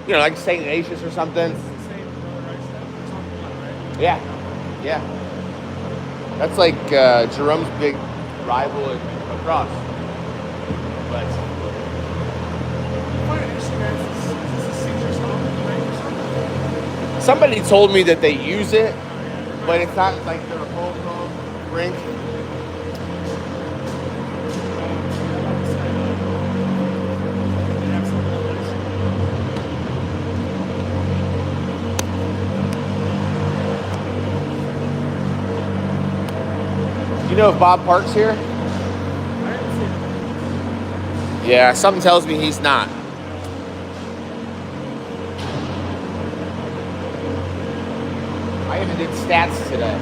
you know, like St. Ignatius or something. It's the same right? Yeah, yeah. That's like Jerome's big rival at lacrosse. But I find it interesting, guys. Is this a Caesar stop night or something? somebody told me that they use it, Oh, yeah. but it's not like their home rink. You know if Bob Park's here? Yeah, something tells me he's not. I even did stats today.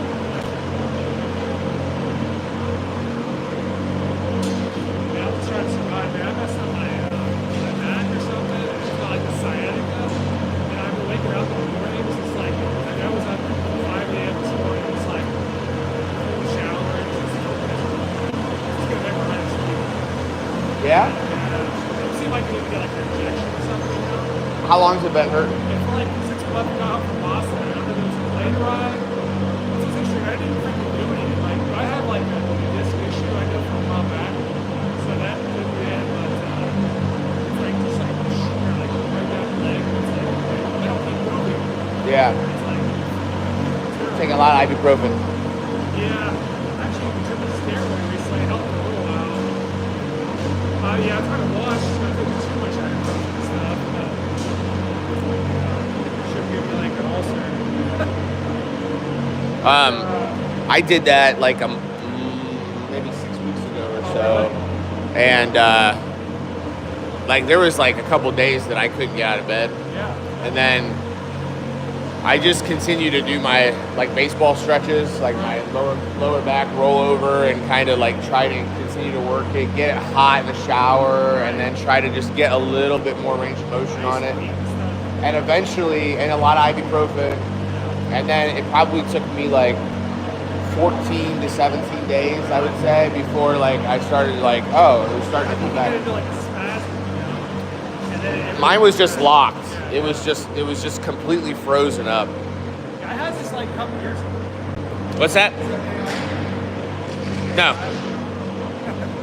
Yeah, I'm trying to survive, man. I messed up my back or something, and it's got like the sciatica. And I've been waking up in the mornings. It's like, I was up at 5 a.m. this morning. It's like, full shower. And it's going to make my mind sleep. Yeah? It seemed like you need to get like an injection or something, you know? How long's it been hurt? And for like, since we left got from Boston, and after there was a plane ride, it's just interesting. I didn't freaking do anything. Like, I have like a disc issue I know from a while back. So that could be it, but it's like just like, like right down the leg. It's like, I don't keep moving. Yeah. It's like, Taking a lot of ibuprofen. yeah. Actually, we took a steroid recently. It helped for a little while. Yeah, I'm trying to wash. I think there's too much ibuprofen and stuff. But, should give me like an ulcer. I did that like maybe 6 weeks ago or so, and like there was like a couple days that I couldn't get out of bed, Yeah. and then I just continue to do my like baseball stretches, like my lower back rollover, and kind of like try to continue to work it, get it hot in the shower, and then try to just get a little bit more range of motion on it, and eventually, and a lot of ibuprofen, and then it probably took me like 14 to 17 days, I would say, before like I started like, oh, it was starting to come Get back. into like a spasm, you know? And then Mine was just locked. It was just completely frozen up. I had this like a couple years ago. What's that? No.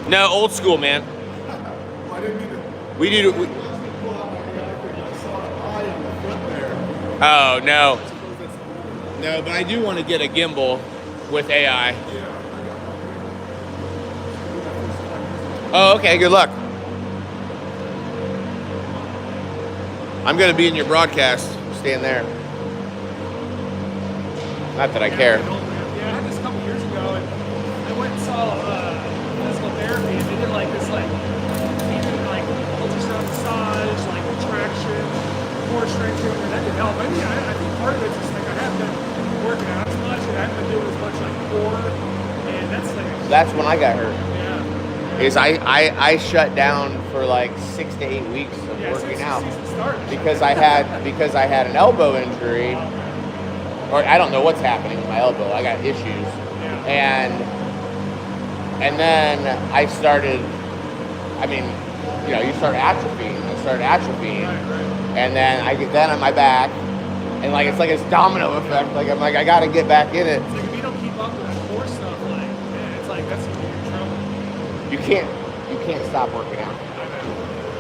No, old school, man. Well, I didn't mean to. We do. Pull out my graphic and I saw an eye in the front there. Oh no. I suppose that's. No, but I do want to get a gimbal with AI. Yeah, I got one. Oh, okay. Good luck. I'm gonna be in your broadcast. Stand there. Not that I care. Yeah, I had this a couple years ago, and I went and saw physical therapy, and they did like this like even like ultrasound massage, like traction, core strength training, and that did help. I mean, I think part of it's just like I haven't been working out as much, and I haven't been doing as much like core, and that's like That's when I got hurt. yeah. Is I shut down for like 6 to 8 weeks of Yeah, working since the out season started. because I had an elbow injury, or I don't know what's happening with my elbow. I got issues, Yeah. and then I started. I mean, you know, you start atrophying. I started atrophying, Right. and then I get that on my back, and like it's like this domino effect. Like I'm like I got to get back in it. It's like if you don't keep up with that core stuff, like man, it's like that's gonna be in trouble. You can't stop working out.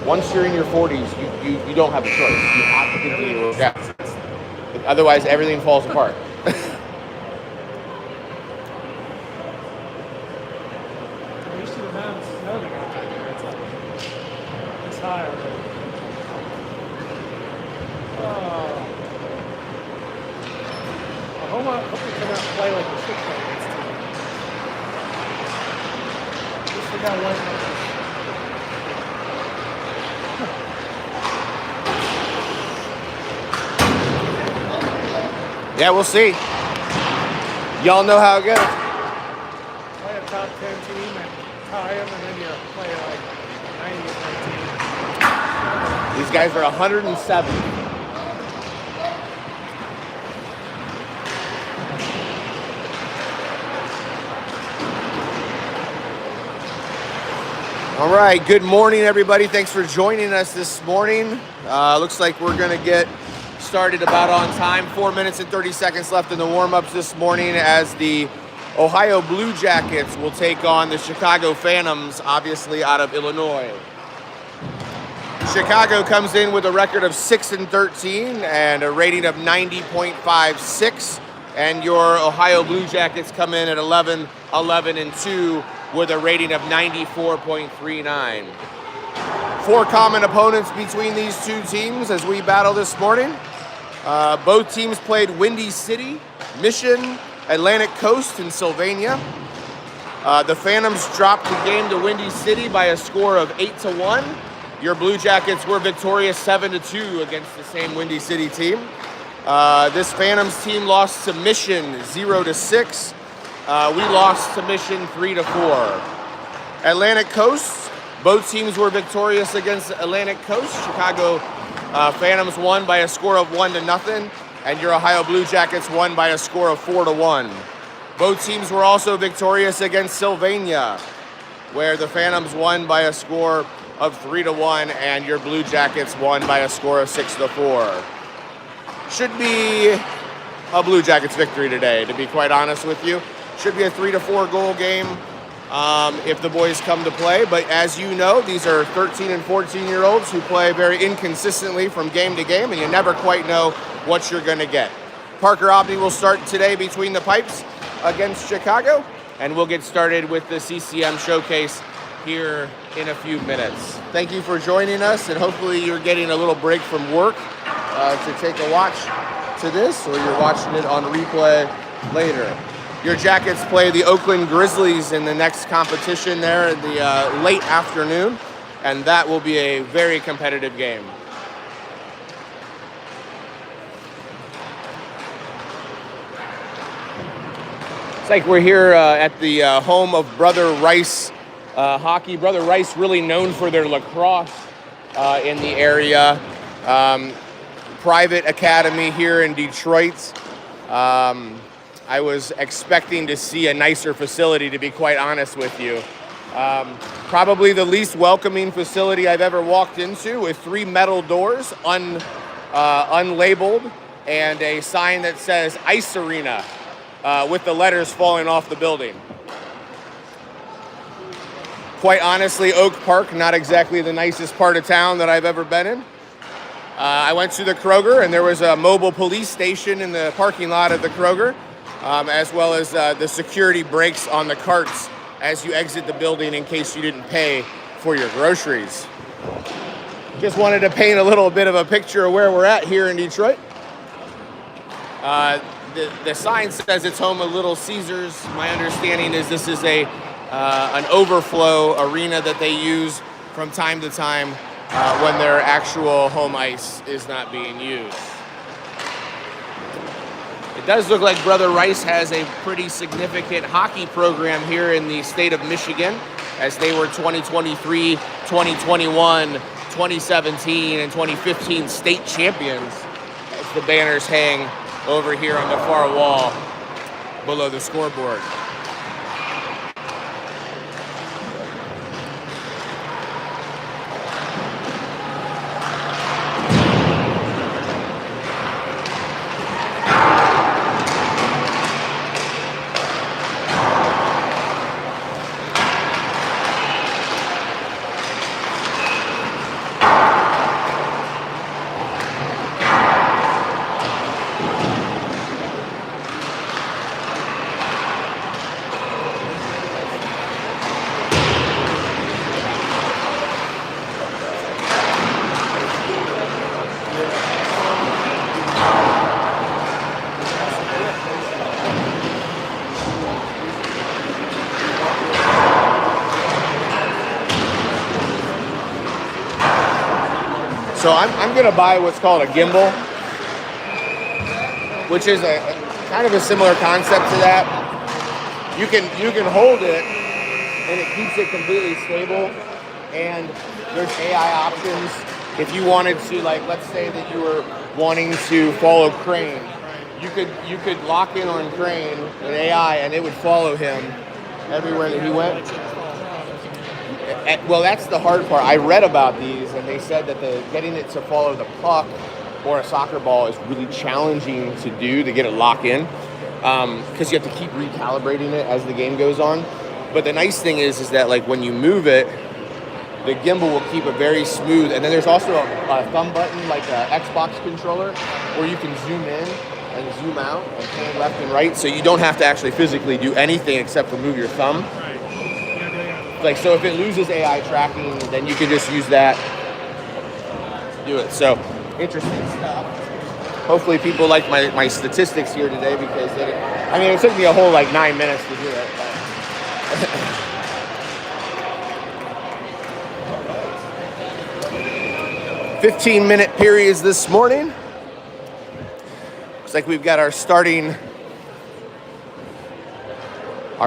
Once you're in your 40s, you don't have a choice. You have to continue to work out. Otherwise, everything falls apart. I'm used to the amount of snow they got out there. It's like it's high already. Oh. I hope we come out and play like the 6 against team. Just we got one. Yeah, we'll see. Y'all know how it goes. Play a top 10 team and tie them, and then you play like 90th team. These guys are 107. All right, good morning, everybody. Thanks for joining us this morning. Looks like we're going to get started about on time. 4 minutes and 30 seconds left in the warm-ups this morning as the Ohio Blue Jackets will take on the Chicago Phantoms, obviously out of Illinois. Chicago comes in with a record of 6-13 and a rating of 90.56, and your Ohio Blue Jackets come in at 11-11-2 with a rating of 94.39. 4 common opponents between these two teams as we battle this morning. Both teams played Windy City, Mission, Atlantic Coast, and Sylvania. The Phantoms dropped the game to Windy City by a score of 8-1. Your Blue Jackets were victorious 7-2 against the same Windy City team. This Phantoms team lost to Mission 0-6. We lost to Mission 3-4. Atlantic Coast, both teams were victorious against Atlantic Coast. Chicago Phantoms won by a score of 1-0, and your Ohio Blue Jackets won by a score of 4-1. Both teams were also victorious against Sylvania, where the Phantoms won by a score of 3-1, and your Blue Jackets won by a score of 6-4. Should be a Blue Jackets victory today, to be quite honest with you. Should be a 3-4 goal game if the boys come to play. But as you know, these are 13 and 14-year-olds who play very inconsistently from game to game, and you never quite know what you're going to get. Parker Obney will start today between the pipes against Chicago, and we'll get started with the CCM showcase here in a few minutes. Thank you for joining us, and hopefully you're getting a little break from work to take a watch to this, or you're watching it on replay later. Your Jackets play the Oakland Grizzlies in the next competition there in the late afternoon, and that will be a very competitive game. It's like we're here at the home of Brother Rice hockey. Brother Rice, really known for their lacrosse in the area. Private academy here in Detroit. I was expecting to see a nicer facility, to be quite honest with you. Probably the least welcoming facility I've ever walked into, with 3 metal doors, unlabeled, and a sign that says Ice Arena with the letters falling off the building. Quite honestly, Oak Park, not exactly the nicest part of town that I've ever been in. I went to the Kroger, and there was a mobile police station in the parking lot of the Kroger, as well as the security brakes on the carts as you exit the building in case you didn't pay for your groceries. Just wanted to paint a little bit of a picture of where we're at here in Detroit. The sign says it's home of Little Caesars. My understanding is this is an overflow arena that they use from time to time when their actual home ice is not being used. It does look like Brother Rice has a pretty significant hockey program here in the state of Michigan, as they were 2023, 2021, 2017, and 2015 state champions, as the banners hang over here on the far wall below the scoreboard. So I'm going to buy what's called a gimbal, which is a kind of a similar concept to that. You can hold it and it keeps it completely stable, and there's AI options. If you wanted to, like, let's say that you were wanting to follow Crane, you could lock in on Crane with AI and it would follow him everywhere that he went. Well, that's the hard part. I read about these, and they said that getting it to follow the puck or a soccer ball is really challenging to do, to get it locked in, because you have to keep recalibrating it as the game goes on. But the nice thing is that like when you move it, the gimbal will keep it very smooth. And then there's also a thumb button, like an Xbox controller, where you can zoom in and zoom out and pan left and right, so you don't have to actually physically do anything except for move your thumb. Right. Yeah. Like, so if it loses AI tracking, then you can just use that to do it. So, interesting stuff. Hopefully people like my statistics here today, because it took me a whole like 9 minutes to do it. 15-minute periods this morning. Looks like we've got our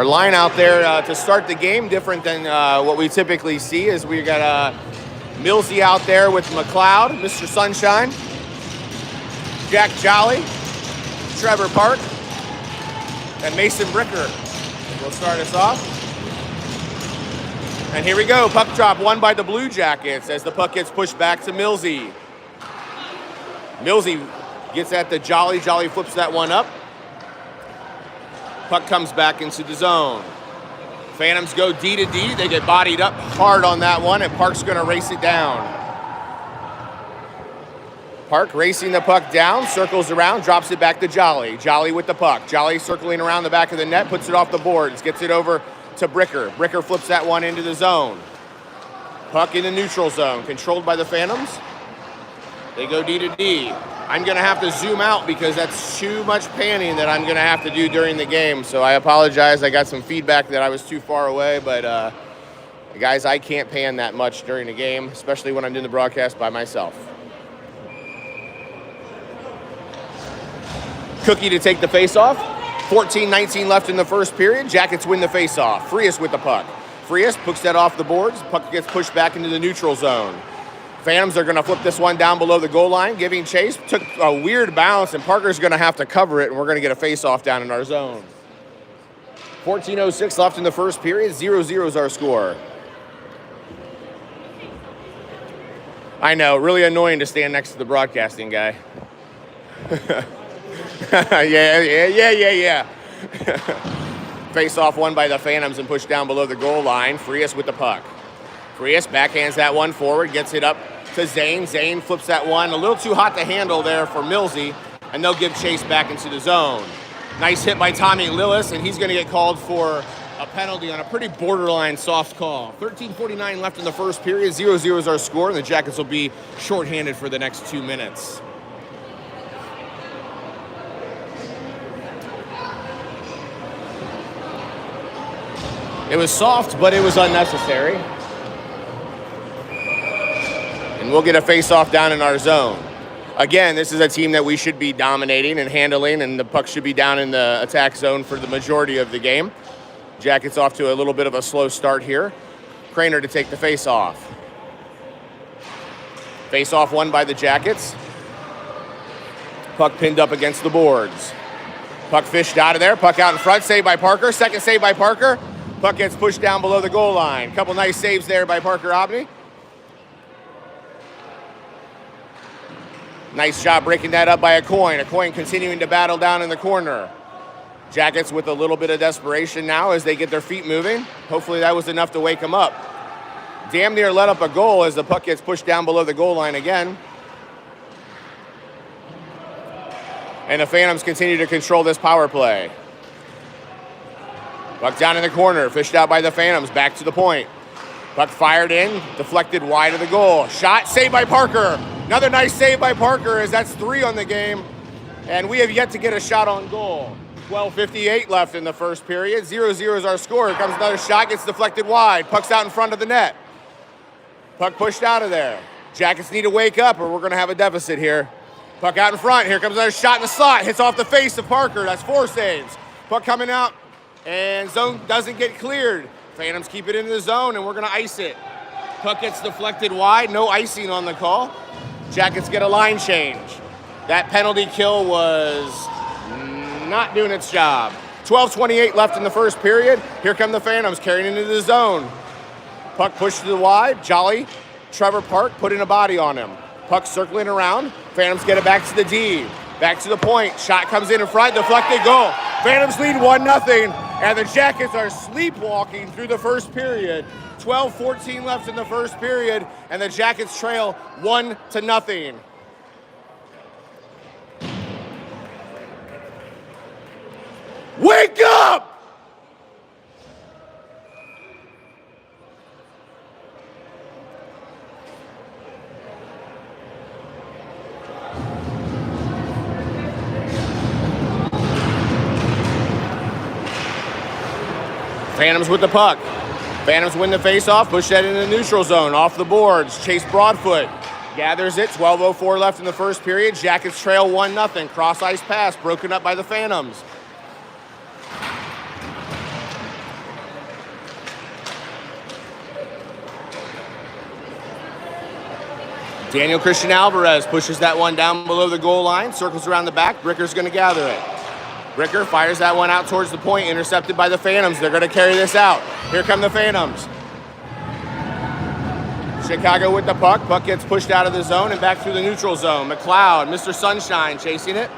line out there to start the game. Different than what we typically see, is we got Millsy out there with McLeod, Mr. Sunshine, Jack Jolly, Trevor Park, and Mason Bricker will start us off. And here we go, puck drop won by the Blue Jackets as the puck gets pushed back to Millsy. Millsy gets at the Jolly. Jolly flips that one up. Puck comes back into the zone. Phantoms go D to D. They get bodied up hard on that one, and Park's going to race it down. Park racing the puck down, circles around, drops it back to Jolly. Jolly with the puck. Jolly circling around the back of the net, puts it off the boards, gets it over to Bricker. Bricker flips that one into the zone. Puck in the neutral zone, controlled by the Phantoms. They go D to D. I'm going to have to zoom out because that's too much panning that I'm going to have to do during the game. So I apologize. I got some feedback that I was too far away, but guys, I can't pan that much during the game, especially when I'm doing the broadcast by myself. Cookie to take the face-off. 14-19 left in the first period. Jackets win the face-off. Frias with the puck. Frias puts that off the boards. Puck gets pushed back into the neutral zone. Phantoms are going to flip this one down below the goal line, giving chase. Took a weird bounce, and Parker's going to have to cover it, and we're going to get a face-off down in our zone. 14:06 left in the first period. 0-0 is our score. I know, really annoying to stand next to the broadcasting guy. Yeah. Face-off won by the Phantoms and pushed down below the goal line. Frias with the puck. Frias backhands that one forward, gets it up to Zane. Zane flips that one a little too hot to handle there for Millsy, and they'll give chase back into the zone. Nice hit by Tommy Lillis, and he's going to get called for a penalty on a pretty borderline soft call. 13:49 left in the first period. 0-0 is our score, and the Jackets will be shorthanded for the next 2 minutes. It was soft, but it was unnecessary. And we'll get a face-off down in our zone. Again, this is a team that we should be dominating and handling, and the puck should be down in the attack zone for the majority of the game. Jackets off to a little bit of a slow start here. Craner to take the face-off. Face-off won by the Jackets. Puck pinned up against the boards. Puck fished out of there. Puck out in front. Save by Parker. Second save by Parker. Puck gets pushed down below the goal line. Couple nice saves there by Parker Obney. Nice job breaking that up by a coin. A coin continuing to battle down in the corner. Jackets with a little bit of desperation now as they get their feet moving. Hopefully that was enough to wake them up. Damn near let up a goal as the puck gets pushed down below the goal line again. And the Phantoms continue to control this power play. Puck down in the corner, fished out by the Phantoms, back to the point. Puck fired in, deflected wide of the goal. Shot, saved by Parker. Another nice save by Parker as that's 3 on the game. And we have yet to get a shot on goal. 12:58 left in the first period. 0-0 is our score. Here comes another shot, gets deflected wide. Puck's out in front of the net. Puck pushed out of there. Jackets need to wake up or we're going to have a deficit here. Puck out in front. Here comes another shot in the slot. Hits off the face of Parker. That's 4 saves. Puck coming out. And zone doesn't get cleared. Phantoms keep it in the zone, and we're going to ice it. Puck gets deflected wide. No icing on the call. Jackets get a line change. That penalty kill was not doing its job. 12:28 left in the first period. Here come the Phantoms carrying into the zone. Puck pushed to the wide. Jolly, Trevor Park putting a body on him. Puck circling around. Phantoms get it back to the D. Back to the point. Shot comes in front. Deflected goal. Phantoms lead 1-0. And the Jackets are sleepwalking through the first period. 12-14 left in the first period. And the Jackets trail 1-0. Wake up! Phantoms with the puck. Phantoms win the faceoff, push that into the neutral zone, off the boards. Chase Broadfoot gathers it, 12:04 left in the first period. Jackets trail 1-0. Cross ice pass, broken up by the Phantoms. Daniel Christian Alvarez pushes that one down below the goal line, circles around the back. Bricker's gonna gather it. Bricker fires that one out towards the point, intercepted by the Phantoms. They're gonna carry this out. Here come the Phantoms. Chicago with the puck. Puck gets pushed out of the zone and back through the neutral zone. McLeod, Mr. Sunshine chasing it.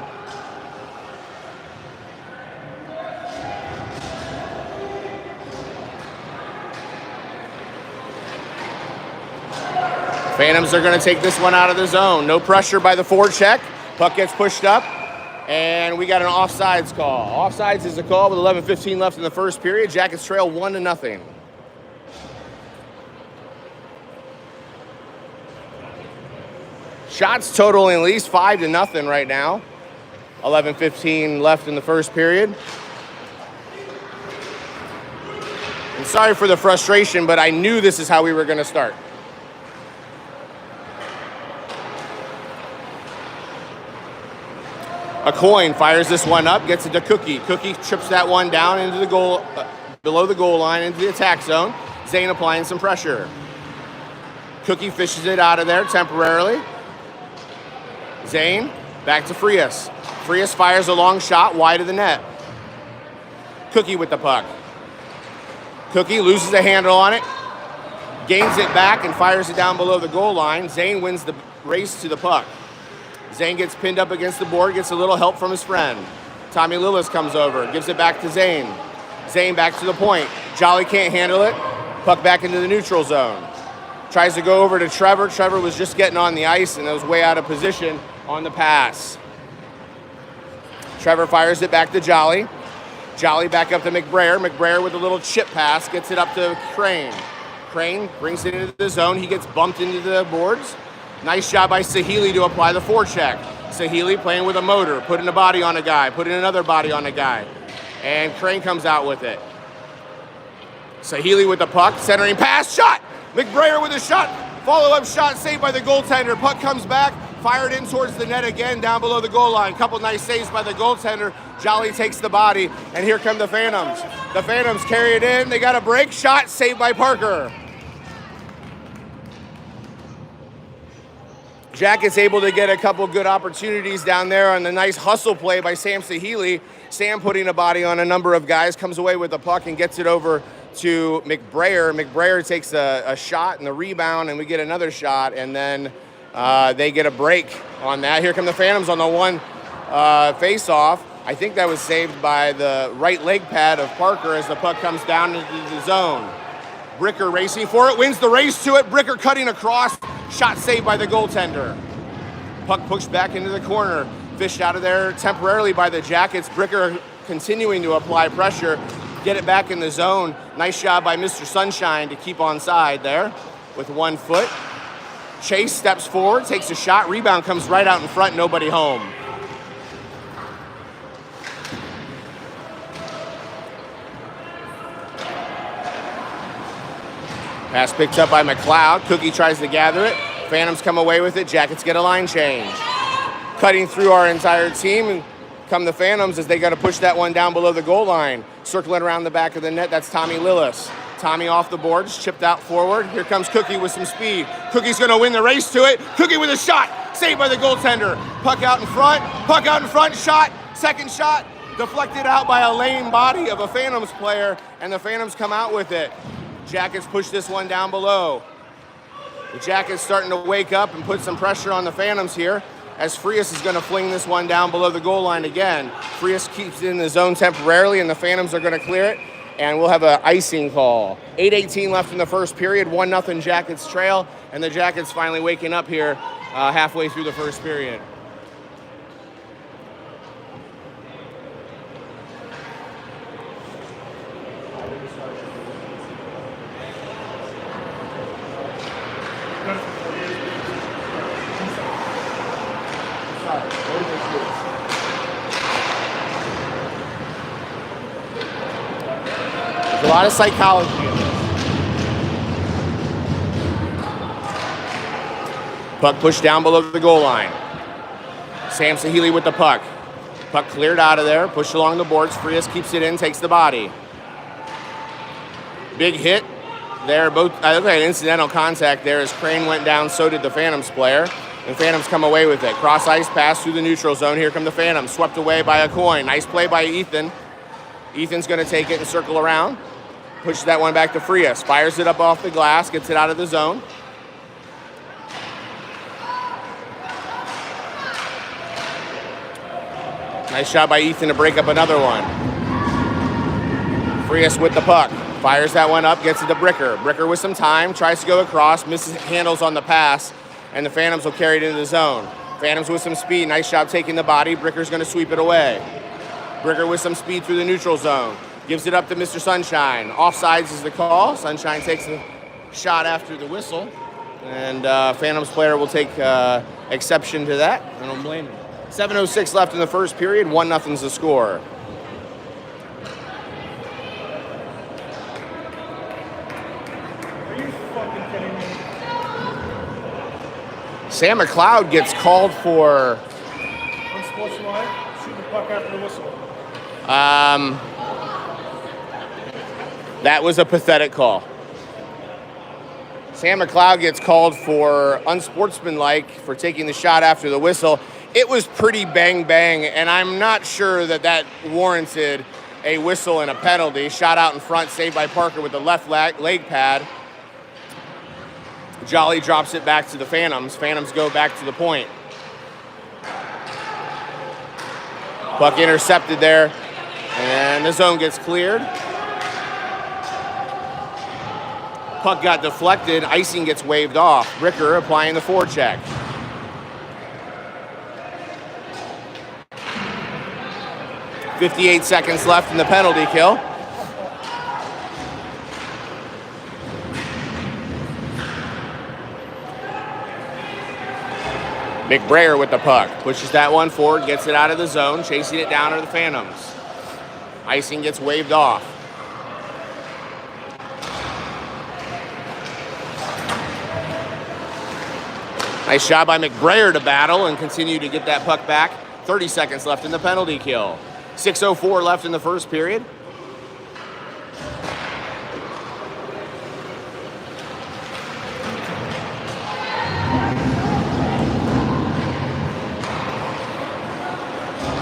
Phantoms are gonna take this one out of the zone. No pressure by the forecheck. Puck gets pushed up. And we got an offsides call. Offsides is a call with 11:15 left in the first period. Jackets trail 1-0. Shots totaling at least 5-0 right now. 11:15 left in the first period. I'm sorry for the frustration, but I knew this is how we were going to start. A coin fires this one up, gets it to Cookie. Cookie trips that one down into the goal, below the goal line, into the attack zone. Zane applying some pressure. Cookie fishes it out of there temporarily. Zane back to Frias. Frias fires a long shot wide of the net. Cookie with the puck. Cookie loses a handle on it, gains it back and fires it down below the goal line. Zane wins the race to the puck. Zane gets pinned up against the board, gets a little help from his friend. Tommy Lillis comes over, gives it back to Zane. Zane back to the point. Jolly can't handle it. Puck back into the neutral zone. Tries to go over to Trevor. Trevor was just getting on the ice and was way out of position on the pass. Trevor fires it back to Jolly. Jolly back up to McBrayer. McBrayer with a little chip pass, gets it up to Crane. Crane brings it into the zone. He gets bumped into the boards. Nice job by Sahili to apply the forecheck. Sahili playing with a motor, putting a body on a guy, putting another body on a guy. And Crane comes out with it. Sahili with the puck, centering pass, shot! McBrayer with a shot, follow-up shot saved by the goaltender. Puck comes back, fired in towards the net again, down below the goal line. Couple nice saves by the goaltender. Jolly takes the body, and here come the Phantoms. The Phantoms carry it in, they got a break, shot saved by Parker. Jackets able to get a couple good opportunities down there on the nice hustle play by Sam Sahili. Sam putting a body on a number of guys, comes away with the puck and gets it over to McBrayer. McBrayer takes a shot and the rebound, and we get another shot, and then they get a break on that. Here come the Phantoms on the one face-off. I think that was saved by the right leg pad of Parker as the puck comes down into the zone. Bricker racing for it, wins the race to it. Bricker cutting across, shot saved by the goaltender. Puck pushed back into the corner, fished out of there temporarily by the Jackets. Bricker continuing to apply pressure, get it back in the zone. Nice job by Mr. Sunshine to keep on side there with 1 foot. Chase steps forward, takes a shot, rebound comes right out in front, nobody home. Pass picked up by McLeod. Cookie tries to gather it. Phantoms come away with it. Jackets get a line change. Cutting through our entire team, and come the Phantoms as they got to push that one down below the goal line. Circling around the back of the net, that's Tommy Lillis. Tommy off the boards, chipped out forward. Here comes Cookie with some speed. Cookie's going to win the race to it. Cookie with a shot, saved by the goaltender. Puck out in front, shot, second shot, deflected out by a lame body of a Phantoms player, and the Phantoms come out with it. Jackets push this one down below. The Jackets starting to wake up and put some pressure on the Phantoms here, as Frias is going to fling this one down below the goal line again. Frias keeps it in the zone temporarily, and the Phantoms are going to clear it, and we'll have an icing call. 8:18 left in the first period, 1-0 Jackets trail, and the Jackets finally waking up here halfway through the first period. There's a lot of psychology in this. Puck pushed down below the goal line. Sam Sahili with the puck. Puck cleared out of there, pushed along the boards. Frias keeps it in, takes the body. Big hit there. Both, I look like an incidental contact there as Crane went down, so did the Phantoms player. And Phantoms come away with it. Cross ice pass through the neutral zone. Here come the Phantoms. Swept away by a coin. Nice play by Ethan. Ethan's going to take it and circle around. Pushes that one back to Frias. Fires it up off the glass. Gets it out of the zone. Nice shot by Ethan to break up another one. Frias with the puck. Fires that one up. Gets it to Bricker. Bricker with some time. Tries to go across. Misses handles on the pass. And the Phantoms will carry it into the zone. Phantoms with some speed. Nice job taking the body. Bricker's going to sweep it away. Bricker with some speed through the neutral zone. Gives it up to Mr. Sunshine. Offsides is the call. Sunshine takes the shot after the whistle. And Phantoms player will take exception to that. I don't blame him. 7:06 left in the first period. 1-0's the score. Are you fucking kidding me? Sam McLeod gets called for... Unsportsmanlike, shoot the puck after the whistle. That was a pathetic call. Sam McLeod gets called for unsportsmanlike for taking the shot after the whistle. It was pretty bang-bang, and I'm not sure that warranted a whistle and a penalty. Shot out in front, saved by Parker with the left leg pad. Jolly drops it back to the Phantoms. Phantoms go back to the point. Puck intercepted there, and the zone gets cleared. Puck got deflected. Icing gets waved off. Bricker applying the forecheck. .58 seconds left in the penalty kill. McBrayer with the puck. Pushes that one forward, gets it out of the zone, chasing it down to the Phantoms. Icing gets waved off. Nice shot by McBrayer to battle and continue to get that puck back. 30 seconds left in the penalty kill. 6:04 left in the first period.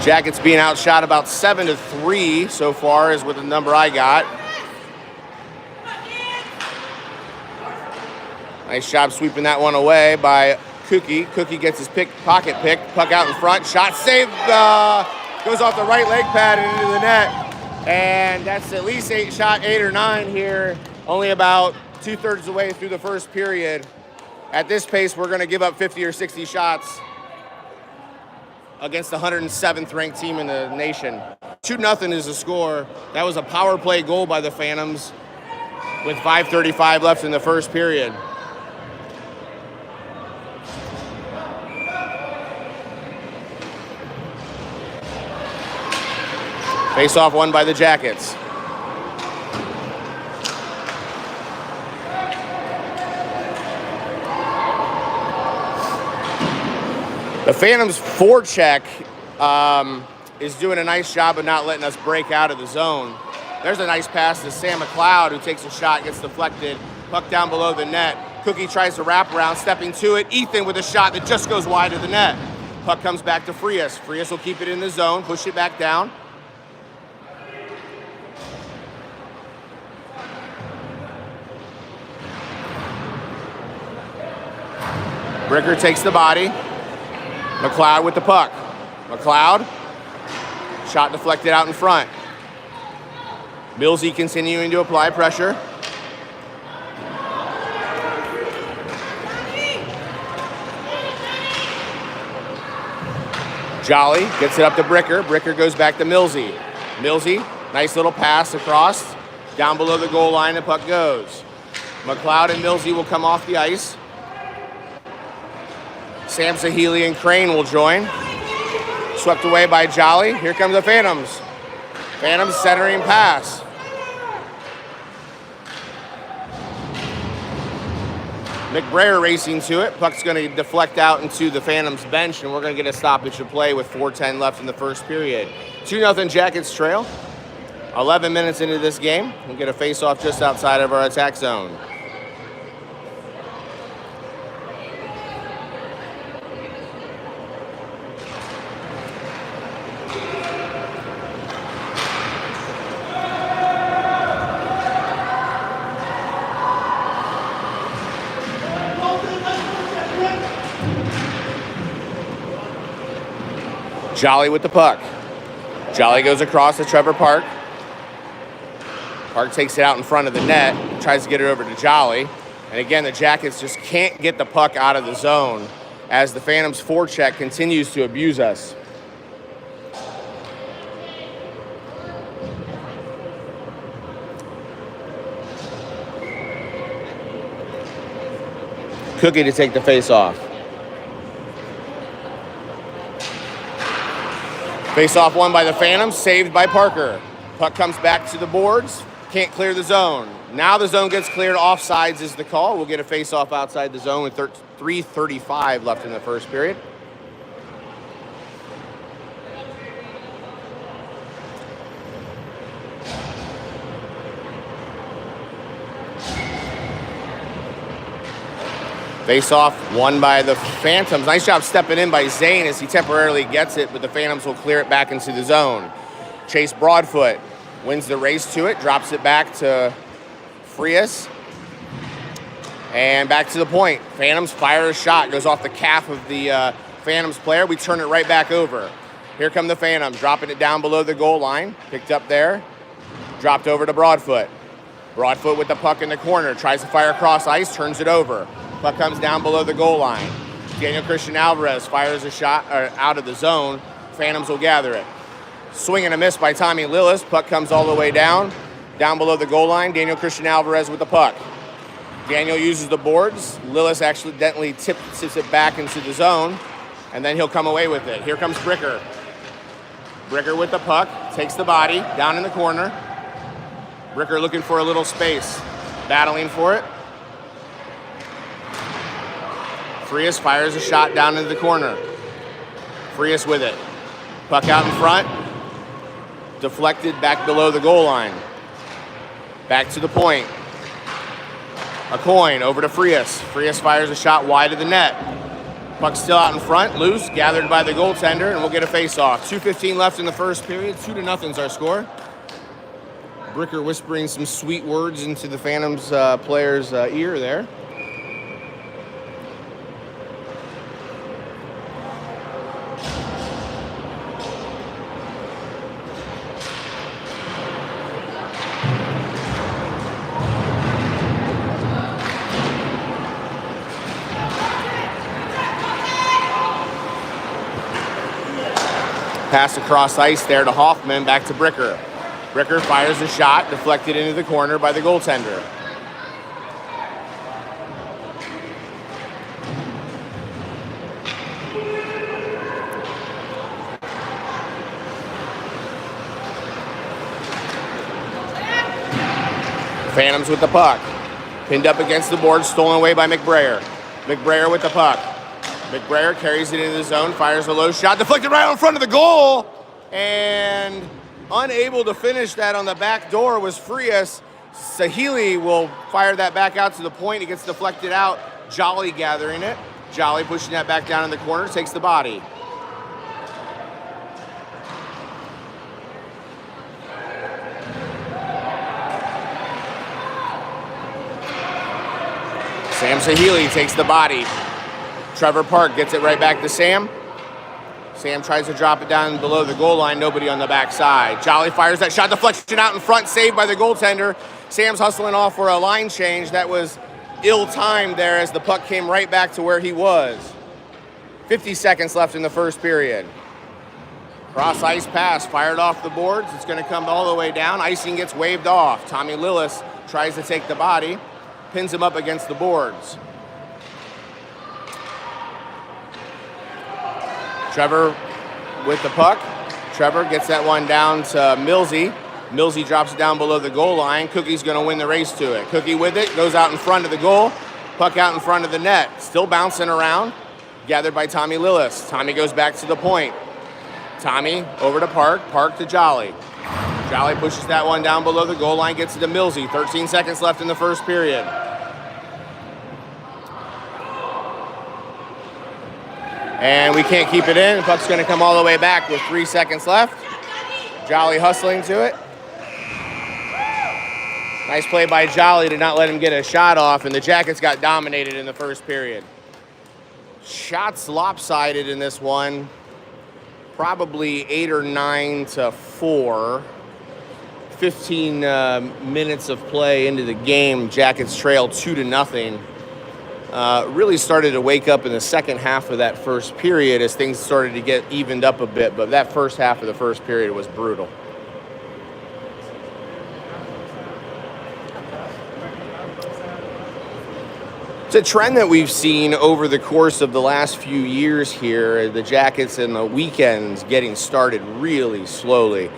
Jackets being outshot about 7-3 so far is with the number I got. Nice job sweeping that one away by Cookie. Cookie gets his pocket pick. Puck out in front. Shot saved. Goes off the right leg pad and into the net. And that's at least 8 or 9 here. Only about 2/3 of the way through the first period. At this pace, we're going to give up 50 or 60 shots against the 107th ranked team in the nation. 2-0 is the score. That was a power play goal by the Phantoms with 5:35 left in the first period. Face-off won by the Jackets. The Phantoms' forecheck is doing a nice job of not letting us break out of the zone. There's a nice pass to Sam McLeod, who takes a shot, gets deflected. Puck down below the net. Cookie tries to wrap around, stepping to it. Ethan with a shot that just goes wide of the net. Puck comes back to Frias. Frias will keep it in the zone, push it back down. Bricker takes the body. McLeod with the puck. McLeod, shot deflected out in front. Millsy continuing to apply pressure. Jolly gets it up to Bricker. Bricker goes back to Millsy. Millsy, nice little pass across. Down below the goal line, the puck goes. McLeod and Millsy will come off the ice. Sam Sahili and Crane will join. Swept away by Jolly. Here come the Phantoms. Phantoms centering pass. McBrayer racing to it. Puck's going to deflect out into the Phantoms bench, and we're going to get a stoppage of play with 4:10 left in the first period. 2-0 Jackets trail. 11 minutes into this game. We'll get a face-off just outside of our attack zone. Jolly with the puck. Jolly goes across to Trevor Park. Park takes it out in front of the net, tries to get it over to Jolly. And again, the Jackets just can't get the puck out of the zone as the Phantoms' forecheck continues to abuse us. Cookie to take the face off. Face-off won by the Phantoms, saved by Parker. Puck comes back to the boards, can't clear the zone. Now the zone gets cleared, offsides is the call. We'll get a face-off outside the zone with 3:35 left in the first period. Face-off won by the Phantoms. Nice job stepping in by Zane as he temporarily gets it, but the Phantoms will clear it back into the zone. Chase Broadfoot wins the race to it, drops it back to Frias. And back to the point. Phantoms fire a shot, goes off the calf of the Phantoms player. We turn it right back over. Here come the Phantoms, dropping it down below the goal line. Picked up there, dropped over to Broadfoot. Broadfoot with the puck in the corner, tries to fire across ice, turns it over. Puck comes down below the goal line. Daniel Christian Alvarez fires a shot out of the zone. Phantoms will gather it. Swing and a miss by Tommy Lillis. Puck comes all the way down below the goal line. Daniel Christian Alvarez with the puck. Daniel uses the boards. Lillis accidentally tips it back into the zone, and then he'll come away with it. Here comes Bricker. Bricker with the puck, takes the body, down in the corner. Bricker looking for a little space, battling for it. Frias fires a shot down into the corner. Frias with it. Puck out in front. Deflected back below the goal line. Back to the point. A coin over to Frias. Frias fires a shot wide of the net. Puck still out in front, loose, gathered by the goaltender, and we'll get a face-off. 2:15 left in the first period. 2-0's our score. Bricker whispering some sweet words into the Phantoms player's ear there. Pass across ice there to Hoffman, back to Bricker. Bricker fires a shot, deflected into the corner by the goaltender. Phantoms with the puck. Pinned up against the board, stolen away by McBrayer. McBrayer with the puck. McBrayer carries it into the zone, fires a low shot, deflected right in front of the goal, and unable to finish that on the back door was Frias. Sahili will fire that back out to the point. It gets deflected out. Jolly gathering it. Jolly pushing that back down in the corner, takes the body. Sam Sahili takes the body. Trevor Park gets it right back to Sam. Sam tries to drop it down below the goal line, nobody on the backside. Jolly fires that shot deflection out in front, saved by the goaltender. Sam's hustling off for a line change. That was ill-timed there as the puck came right back to where he was. 50 seconds left in the first period. Cross ice pass fired off the boards. It's going to come all the way down. Icing gets waved off. Tommy Lillis tries to take the body, pins him up against the boards. Trevor with the puck. Trevor gets that one down to Millsy. Millsy drops it down below the goal line. Cookie's going to win the race to it. Cookie with it, goes out in front of the goal. Puck out in front of the net. Still bouncing around. Gathered by Tommy Lillis. Tommy goes back to the point. Tommy over to Park. Park to Jolly. Jolly pushes that one down below the goal line, gets it to Millsy. 13 seconds left in the first period. And we can't keep it in. The puck's going to come all the way back with 3 seconds left. Jolly hustling to it. Nice play by Jolly to not let him get a shot off, and the Jackets got dominated in the first period. Shots lopsided in this one. Probably 8 or 9 to 4. 15 minutes of play into the game. Jackets trailed 2-0. Really started to wake up in the second half of that first period as things started to get evened up a bit, but that first half of the first period was brutal. It's a trend that we've seen over the course of the last few years here. The Jackets in the weekends getting started really slowly,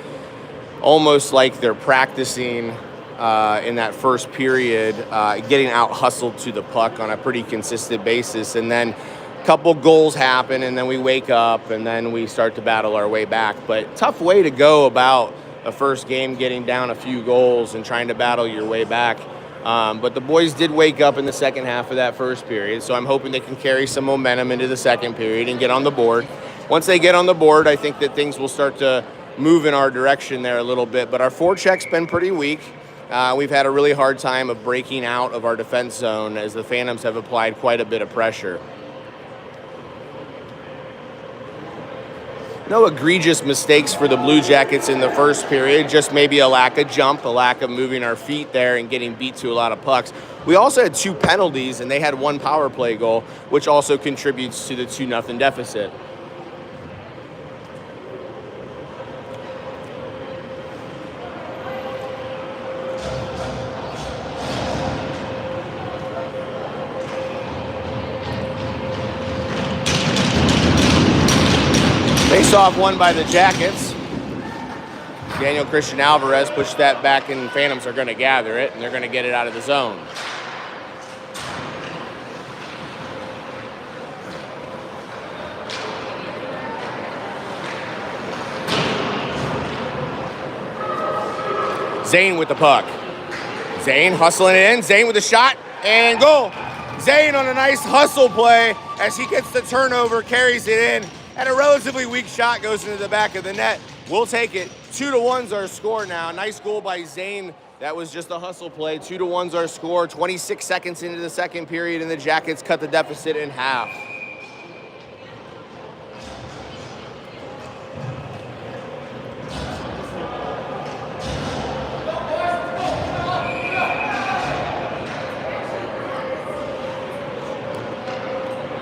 almost like they're practicing in that first period, getting out hustled to the puck on a pretty consistent basis. And then a couple goals happen, and then we wake up, and then we start to battle our way back. But tough way to go about a first game, getting down a few goals and trying to battle your way back. But the boys did wake up in the second half of that first period, so I'm hoping they can carry some momentum into the second period and get on the board. Once they get on the board, I think that things will start to move in our direction there a little bit. But our forecheck's been pretty weak. We've had a really hard time of breaking out of our defense zone as the Phantoms have applied quite a bit of pressure. No egregious mistakes for the Blue Jackets in the first period, just maybe a lack of jump, a lack of moving our feet there and getting beat to a lot of pucks. We also had 2 penalties, and they had 1 power play goal, which also contributes to the 2-0 deficit. Face-off won by the Jackets. Daniel Christian Alvarez pushed that back, and Phantoms are going to gather it, and they're going to get it out of the zone. Zane with the puck. Zane hustling it in. Zane with the shot, and goal. Zane on a nice hustle play as he gets the turnover, carries it in. And a relatively weak shot goes into the back of the net. We'll take it. 2-1's our score now. Nice goal by Zane. That was just a hustle play. 2-1's our score. 26 seconds into the second period, and the Jackets cut the deficit in half.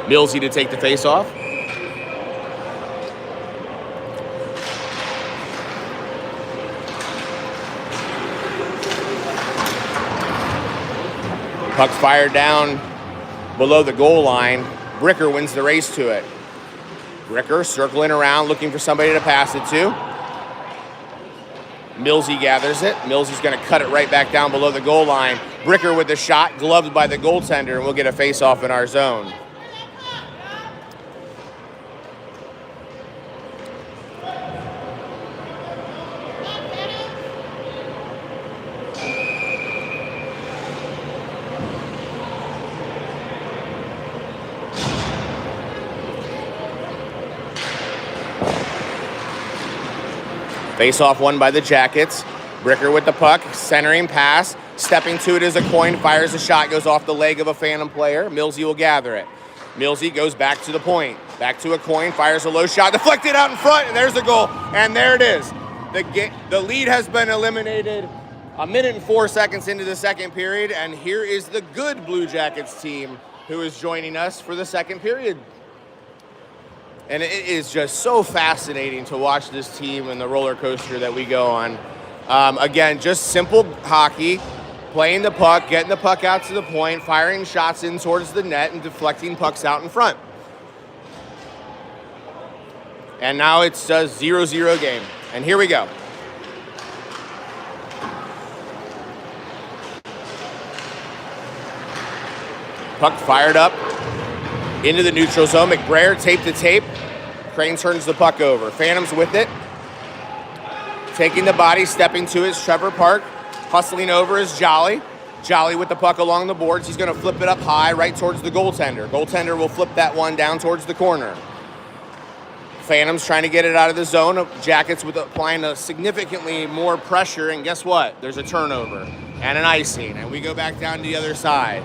Millsy to take the face-off. Puck fired down below the goal line. Bricker wins the race to it. Bricker circling around, looking for somebody to pass it to. Millsy gathers it. Millsy's going to cut it right back down below the goal line. Bricker with the shot, gloved by the goaltender, and we'll get a face-off in our zone. Face-off won by the Jackets. Bricker with the puck, centering pass, stepping to it as a coin, fires a shot, goes off the leg of a Phantom player. Millsy will gather it. Millsy goes back to the point. Back to a coin, fires a low shot, deflected out in front, and there's the goal. And there it is. The lead has been eliminated 1 minute and 4 seconds into the second period, and here is the good Blue Jackets team who is joining us for the second period. And it is just so fascinating to watch this team and the roller coaster that we go on. Again, just simple hockey, playing the puck, getting the puck out to the point, firing shots in towards the net, and deflecting pucks out in front. And now it's a 0-0 game. And here we go. Puck fired up into the neutral zone. McBrayer tape to tape. Crane turns the puck over. Phantoms with it. Taking the body, stepping to his Trevor Park. Hustling over is Jolly. Jolly with the puck along the boards. He's going to flip it up high right towards the goaltender. Goaltender will flip that one down towards the corner. Phantoms trying to get it out of the zone. Jackets with applying a significantly more pressure. And guess what? There's a turnover and an icing. And we go back down to the other side.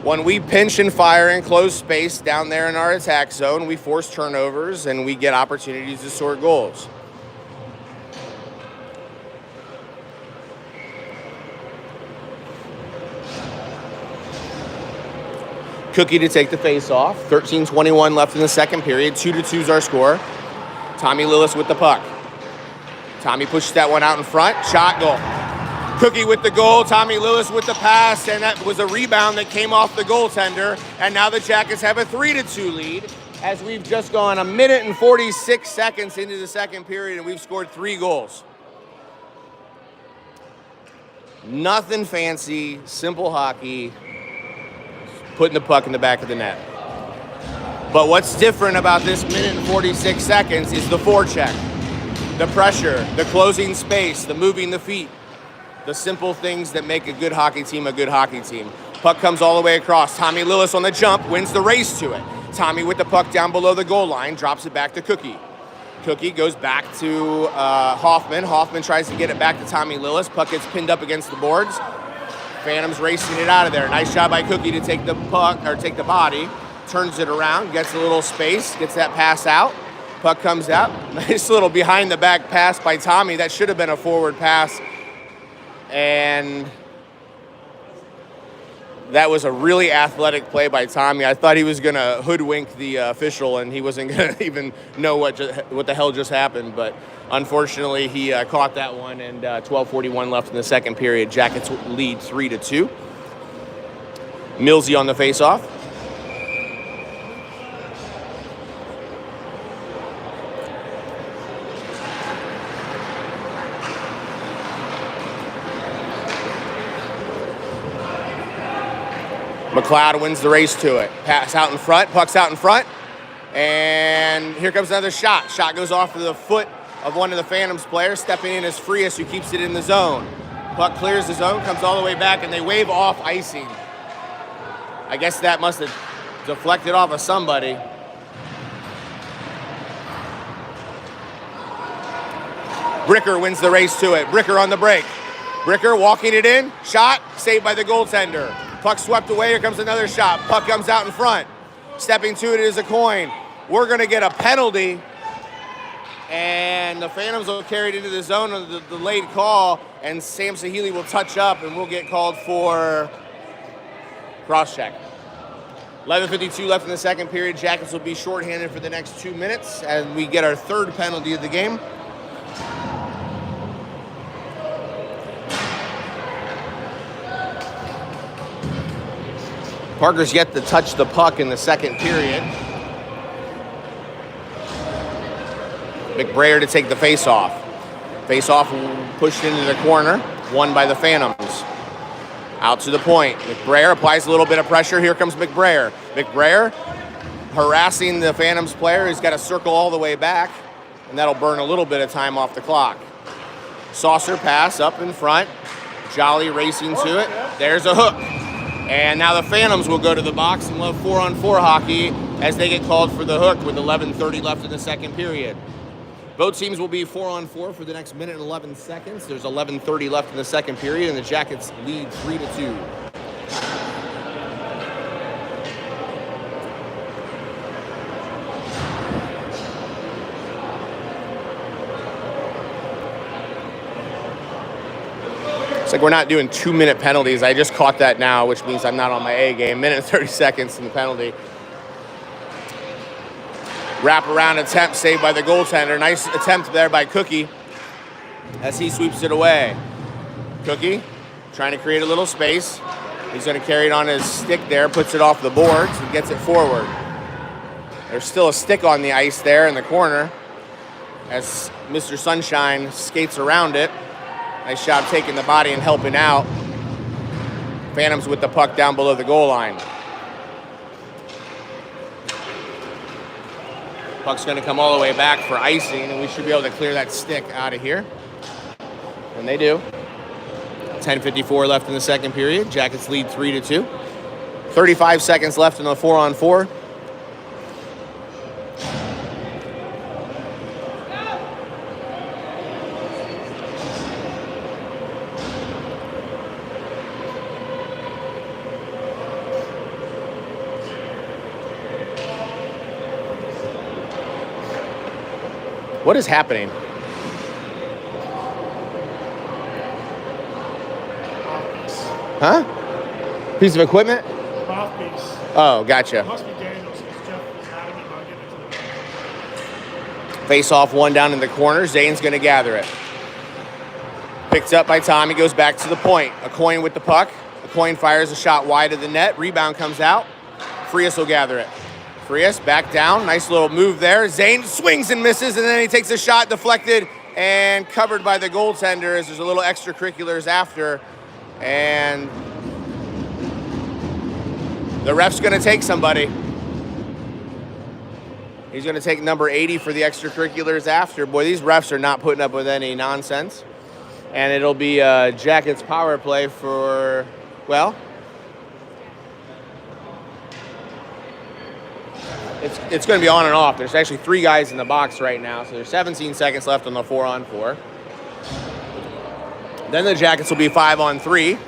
When we pinch and fire in closed space down there in our attack zone, we force turnovers and we get opportunities to score goals. Cookie to take the face off. 13:21 left in the second period. 2-2 is our score. Tommy Lillis with the puck. Tommy pushes that one out in front. Shot, goal. Cookie with the goal, Tommy Lillis with the pass, and that was a rebound that came off the goaltender. And now the Jackets have a 3-2 lead as we've just gone 1 minute and 46 seconds into the second period, and we've scored 3 goals. Nothing fancy, simple hockey, putting the puck in the back of the net. But what's different about this minute and 46 seconds is the forecheck, the pressure, the closing space, the moving the feet. The simple things that make a good hockey team a good hockey team. Puck comes all the way across. Tommy Lillis on the jump, wins the race to it. Tommy with the puck down below the goal line, drops it back to Cookie. Cookie goes back to Hoffman. Hoffman tries to get it back to Tommy Lillis. Puck gets pinned up against the boards. Phantoms racing it out of there. Nice job by Cookie to take the puck, or take the body, turns it around, gets a little space, gets that pass out. Puck comes out. Nice little behind the back pass by Tommy. That should have been a forward pass. And that was a really athletic play by Tommy. I thought he was going to hoodwink the official and he wasn't going to even know what the hell just happened. But unfortunately, he caught that one, and 12:41 left in the second period. Jackets lead 3-2. Millsy on the faceoff. McLeod wins the race to it. Pass out in front, puck's out in front, and here comes another shot. Shot goes off to the foot of one of the Phantoms players, stepping in as Frias, who keeps it in the zone. Puck clears the zone, comes all the way back, and they wave off icing. I guess that must have deflected off of somebody. Bricker wins the race to it. Bricker on the break. Bricker walking it in, shot, saved by the goaltender. Puck swept away, here comes another shot. Puck comes out in front. Stepping to it is a coin. We're going to get a penalty, and the Phantoms will carry it into the zone of the delayed call, and Sam Sahili will touch up, and we'll get called for cross-check. 11:52 left in the second period. Jackets will be shorthanded for the next 2 minutes, and we get our third penalty of the game. Parker's yet to touch the puck in the second period. McBrayer to take the face-off. Face-off pushed into the corner, won by the Phantoms. Out to the point. McBrayer applies a little bit of pressure. Here comes McBrayer. McBrayer harassing the Phantoms player. He's got to circle all the way back, and that'll burn a little bit of time off the clock. Saucer pass up in front. Jolly racing to it. There's a hook. And now the Phantoms will go to the box and we'll have 4-on-4 hockey as they get called for the hook with 11:30 left in the second period. Both teams will be 4-on-4 for the next minute and 11 seconds. There's 11:30 left in the second period, and the Jackets lead 3-2. like we're not doing 2-minute penalties. I just caught that now, which means I'm not on my A game. Minute and 30 seconds in the penalty. Wrap-around attempt saved by the goaltender. Nice attempt there by Cookie as he sweeps it away. Cookie trying to create a little space. He's going to carry it on his stick there, puts it off the boards, and gets it forward. There's still a stick on the ice there in the corner as Mr. Sunshine skates around it. Nice job taking the body and helping out. Phantoms with the puck down below the goal line. Puck's going to come all the way back for icing, and we should be able to clear that stick out of here. And they do. 10:54 left in the second period. Jackets lead 3-2. 35 seconds left in the 4-on-4. What is happening? Huh? Piece of equipment? Mouthpiece. Oh, gotcha. Must be Daniels because Jeff was adamant about getting it to the Face off one down in the corner. Zane's going to gather it. Picked up by Tommy, goes back to the point. A coin with the puck. A coin fires a shot wide of the net. Rebound comes out. Frias will gather it. Frias back down. Nice little move there. Zane swings and misses, and then he takes a shot deflected and covered by the goaltender as there's a little extracurriculars after. And the ref's going to take somebody. He's going to take number 80 for the extracurriculars after. Boy, these refs are not putting up with any nonsense. And it'll be Jackets power play for, well, it's going to be on and off. There's actually 3 guys in the box right now, so there's 17 seconds left on the 4-on-4. Then the Jackets will be 5-on-3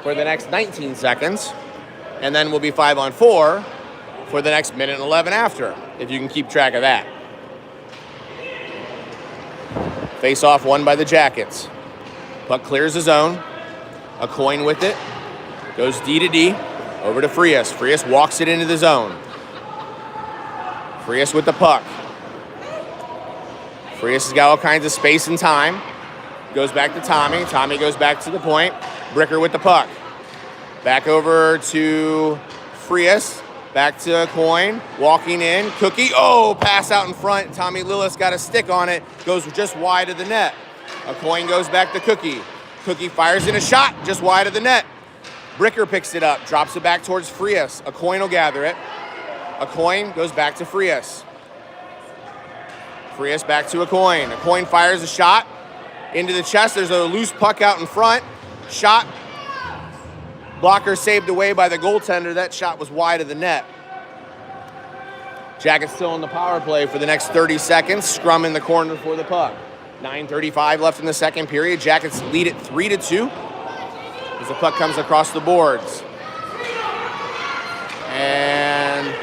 for the next 19 seconds, and then we'll be 5-on-4 for the next minute and 11 after, if you can keep track of that. Face off won by the Jackets. Puck clears the zone. A coin with it. Goes D to D. Over to Frias. Frias walks it into the zone. Frias with the puck. Frias has got all kinds of space and time. Goes back to Tommy. Tommy goes back to the point. Bricker with the puck. Back over to Frias. Back to Coin. Walking in. Cookie. Oh, pass out in front. Tommy Lillis got a stick on it. Goes just wide of the net. A Coin goes back to Cookie. Cookie fires in a shot just wide of the net. Bricker picks it up. Drops it back towards Frias. A Coin will gather it. A Coin goes back to Frias. Frias back to a Coin. A Coin fires a shot into the chest. There's a loose puck out in front. Shot. Blocker saved away by the goaltender. That shot was wide of the net. Jackets still in the power play for the next 30 seconds. Scrum in the corner for the puck. 9:35 left in the second period. Jackets lead it 3-2 as the puck comes across the boards. And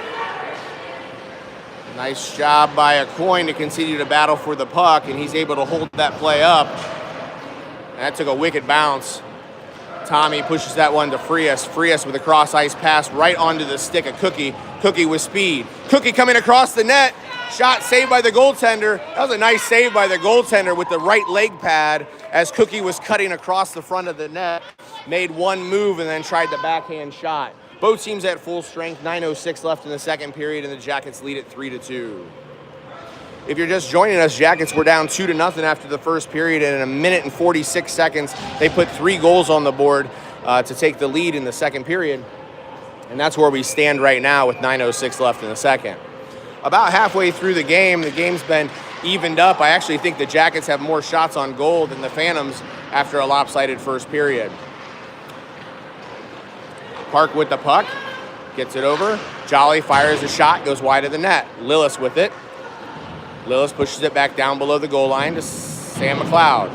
nice job by a Coin to continue to battle for the puck, and he's able to hold that play up. And that took a wicked bounce. Tommy pushes that one to Frias. Frias with a cross-ice pass right onto the stick of Cookie. Cookie with speed. Cookie coming across the net. Shot saved by the goaltender. That was a nice save by the goaltender with the right leg pad as Cookie was cutting across the front of the net. Made one move and then tried the backhand shot. Both teams at full strength. 9:06 left in the second period, and the Jackets lead it 3-2. If you're just joining us, Jackets were down 2-0 after the first period, and in a minute and 46 seconds, they put 3 goals on the board to take the lead in the second period. And that's where we stand right now with 9:06 left in the second. About halfway through the game's been evened up. I actually think the Jackets have more shots on goal than the Phantoms after a lopsided first period. Park with the puck, gets it over. Jolly fires a shot, goes wide of the net. Lillis with it. Lillis pushes it back down below the goal line to Sam McLeod.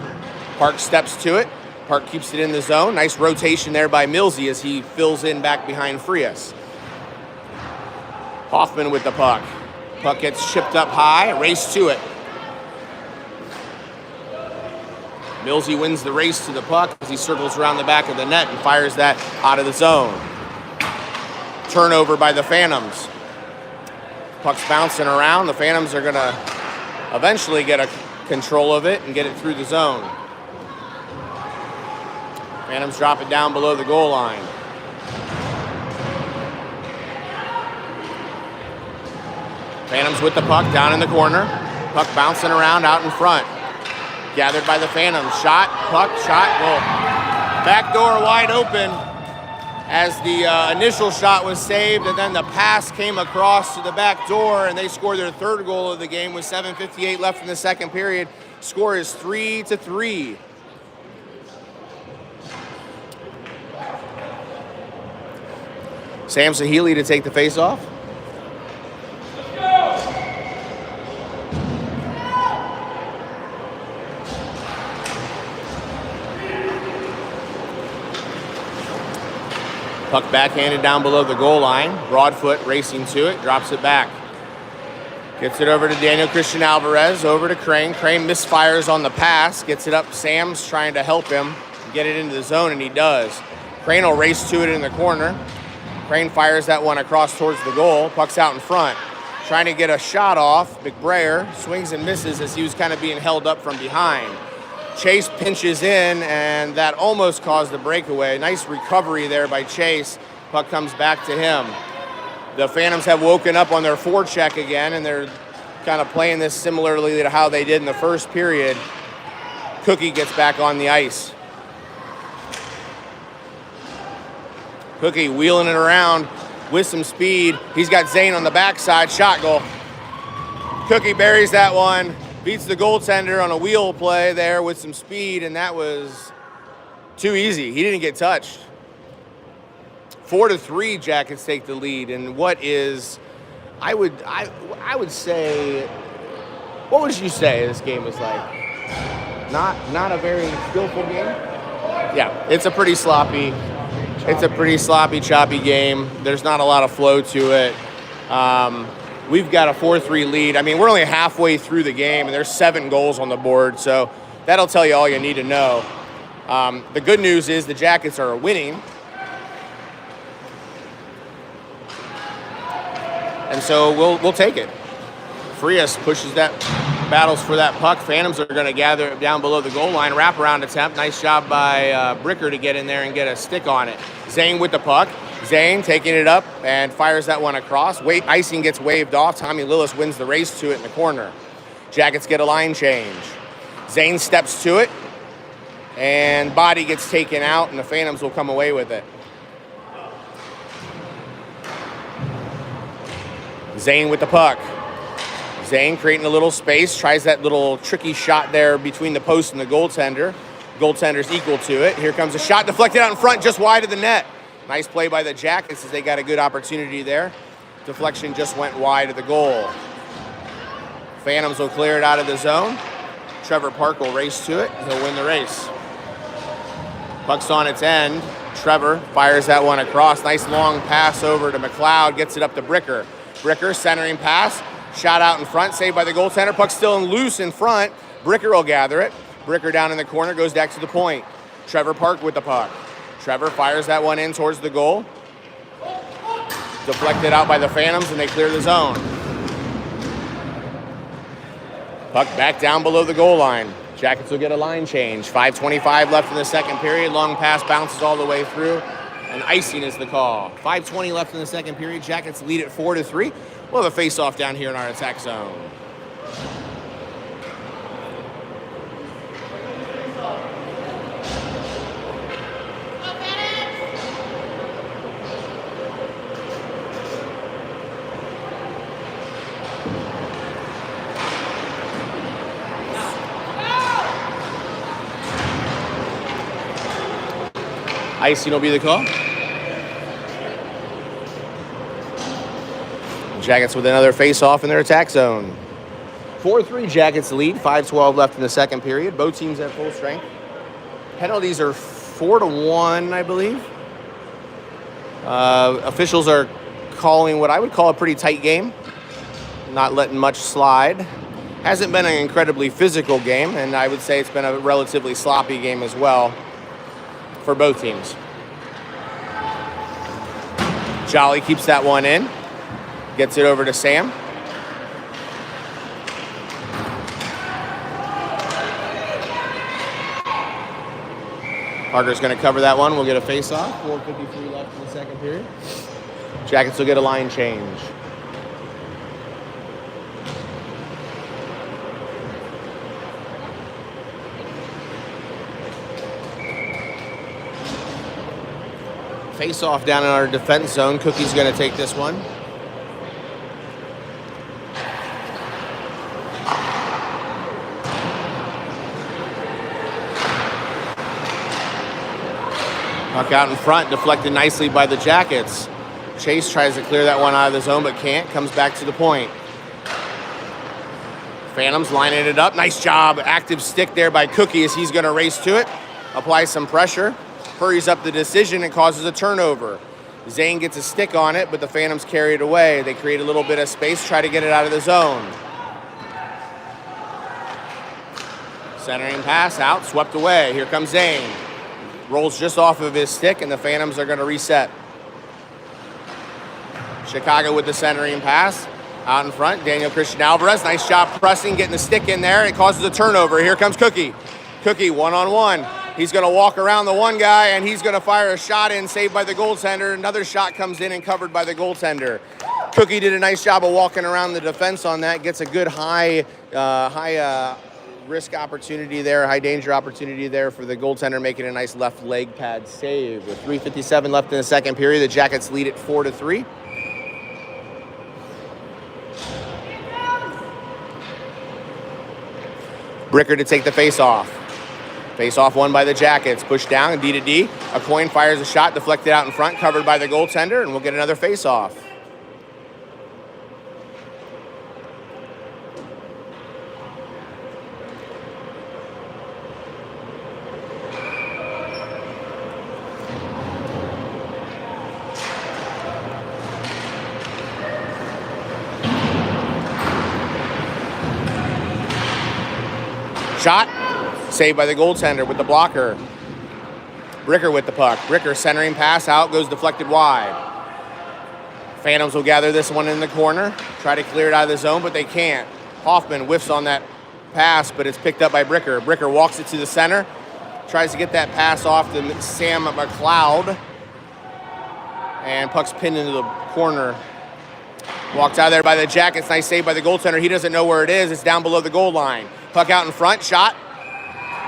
Park steps to it. Park keeps it in the zone. Nice rotation there by Millsy as he fills in back behind Frias. Hoffman with the puck. Puck gets chipped up high, race to it. Millsy wins the race to the puck as he circles around the back of the net and fires that out of the zone. Turnover by the Phantoms. Puck's bouncing around. The Phantoms are going to eventually get a control of it and get it through the zone. Phantoms drop it down below the goal line. Phantoms with the puck down in the corner. Puck bouncing around out in front. Gathered by the Phantoms. Shot, puck, shot, goal. Back door wide open as the initial shot was saved, and then the pass came across to the back door, and they scored their third goal of the game with 7:58 left in the second period. Score is 3-3. Sam Sahili to take the face-off. Puck backhanded down below the goal line. Broadfoot racing to it, drops it back. Gets it over to Daniel Christian Alvarez, over to Crane. Crane misfires on the pass, gets it up. Sam's trying to help him get it into the zone, and he does. Crane will race to it in the corner. Crane fires that one across towards the goal. Puck's out in front. Trying to get a shot off. McBrayer swings and misses as he was kind of being held up from behind. Chase pinches in, and that almost caused the breakaway. Nice recovery there by Chase. Puck comes back to him. The Phantoms have woken up on their forecheck again, and they're kind of playing this similarly to how they did in the first period. Cookie gets back on the ice. Cookie wheeling it around with some speed. He's got Zane on the backside. Shot goal. Cookie buries that one. Beats the goaltender on a wheel play there with some speed, and that was too easy. He didn't get touched. 4-3, Jackets take the lead, and what is, I would say, what would you say this game was like? Not a very skillful game? Yeah, it's a pretty sloppy, choppy game. There's not a lot of flow to it. We've got a 4-3 lead. I mean, we're only halfway through the game, and there's 7 goals on the board, so that'll tell you all you need to know. The good news is the Jackets are winning, and so we'll take it. Frias pushes that, battles for that puck. Phantoms are going to gather it down below the goal line. Wraparound attempt. Nice job by Bricker to get in there and get a stick on it. Zane with the puck. Zane taking it up and fires that one across. Icing gets waved off. Tommy Lillis wins the race to it in the corner. Jackets get a line change. Zane steps to it, and body gets taken out, and the Phantoms will come away with it. Zane with the puck. Zane creating a little space, tries that little tricky shot there between the post and the goaltender. Goaltender's equal to it. Here comes a shot deflected out in front, just wide of the net. Nice play by the Jackets as they got a good opportunity there. Deflection just went wide of the goal. Phantoms will clear it out of the zone. Trevor Park will race to it. He'll win the race. Puck's on its end. Trevor fires that one across. Nice long pass over to McLeod. Gets it up to Bricker. Bricker centering pass. Shot out in front. Saved by the goaltender. Puck's still loose in front. Bricker will gather it. Bricker down in the corner. Goes back to the point. Trevor Park with the puck. Trevor fires that one in towards the goal. Deflected out by the Phantoms, and they clear the zone. Puck back down below the goal line. Jackets will get a line change. 5:25 left in the second period. Long pass bounces all the way through, and icing is the call. 5:20 left in the second period. Jackets lead at 4-3. We'll have a face-off down here in our attack zone. Icing will be the call. Jackets with another face-off in their attack zone. 4-3 Jackets lead. 5:12 left in the second period. Both teams at full strength. Penalties are 4-1, I believe. Officials are calling what I would call a pretty tight game. Not letting much slide. Hasn't been an incredibly physical game, and I would say it's been a relatively sloppy game as well for both teams. Jolly keeps that one in, gets it over to Sam. Parker's going to cover that one. We'll get a face-off. 4:53 left in the second period. Jackets will get a line change. Face-off down in our defense zone. Cookie's going to take this one. Puck out in front, deflected nicely by the Jackets. Chase tries to clear that one out of the zone, but can't. Comes back to the point. Phantoms lining it up. Nice job. Active stick there by Cookie as he's going to race to it. Apply some pressure. Hurries up the decision and causes a turnover. Zane gets a stick on it, but the Phantoms carry it away. They create a little bit of space, try to get it out of the zone. Centering pass out, swept away. Here comes Zane. Rolls just off of his stick, and the Phantoms are going to reset. Chicago with the centering pass. Out in front, Daniel Christian Alvarez. Nice job pressing, getting the stick in there. It causes a turnover. Here comes Cookie. Cookie one-on-one. He's going to walk around the one guy, and he's going to fire a shot in, saved by the goaltender. Another shot comes in and covered by the goaltender. Cookie did a nice job of walking around the defense on that. Gets a good high risk opportunity there, high danger opportunity there for the goaltender, making a nice left leg pad save. With 3:57 left in the second period, the Jackets lead it 4-3. Bricker to take the face-off. Face-off won by the Jackets. Pushed down, D to D. A coin fires a shot, deflected out in front, covered by the goaltender, and we'll get another face-off. Shot, saved by the goaltender with the blocker. Bricker with the puck. Bricker centering pass out, goes deflected wide. Phantoms will gather this one in the corner, try to clear it out of the zone, but they can't. Hoffman whiffs on that pass, but it's picked up by Bricker. Bricker walks it to the center, tries to get that pass off to Sam McLeod, and puck's pinned into the corner. Walked out of there by the Jackets. Nice save by the goaltender. He doesn't know where it is. It's down below the goal line. Puck out in front. Shot.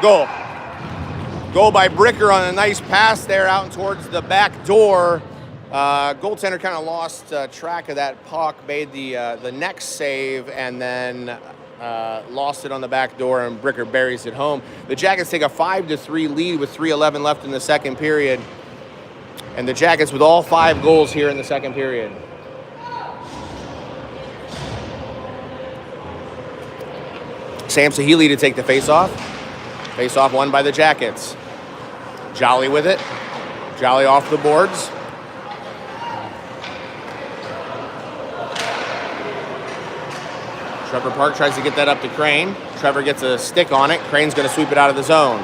Goal. Goal by Bricker on a nice pass there out towards the back door. Goaltender kind of lost track of that puck, made the next save, and then lost it on the back door, and Bricker buries it home. The Jackets take a 5-3 lead with 3:11 left in the second period. And the Jackets with all 5 goals here in the second period. Sam Sahili to take the face-off. Face-off won by the Jackets. Jolly with it. Jolly off the boards. Trevor Park tries to get that up to Crane. Trevor gets a stick on it. Crane's going to sweep it out of the zone.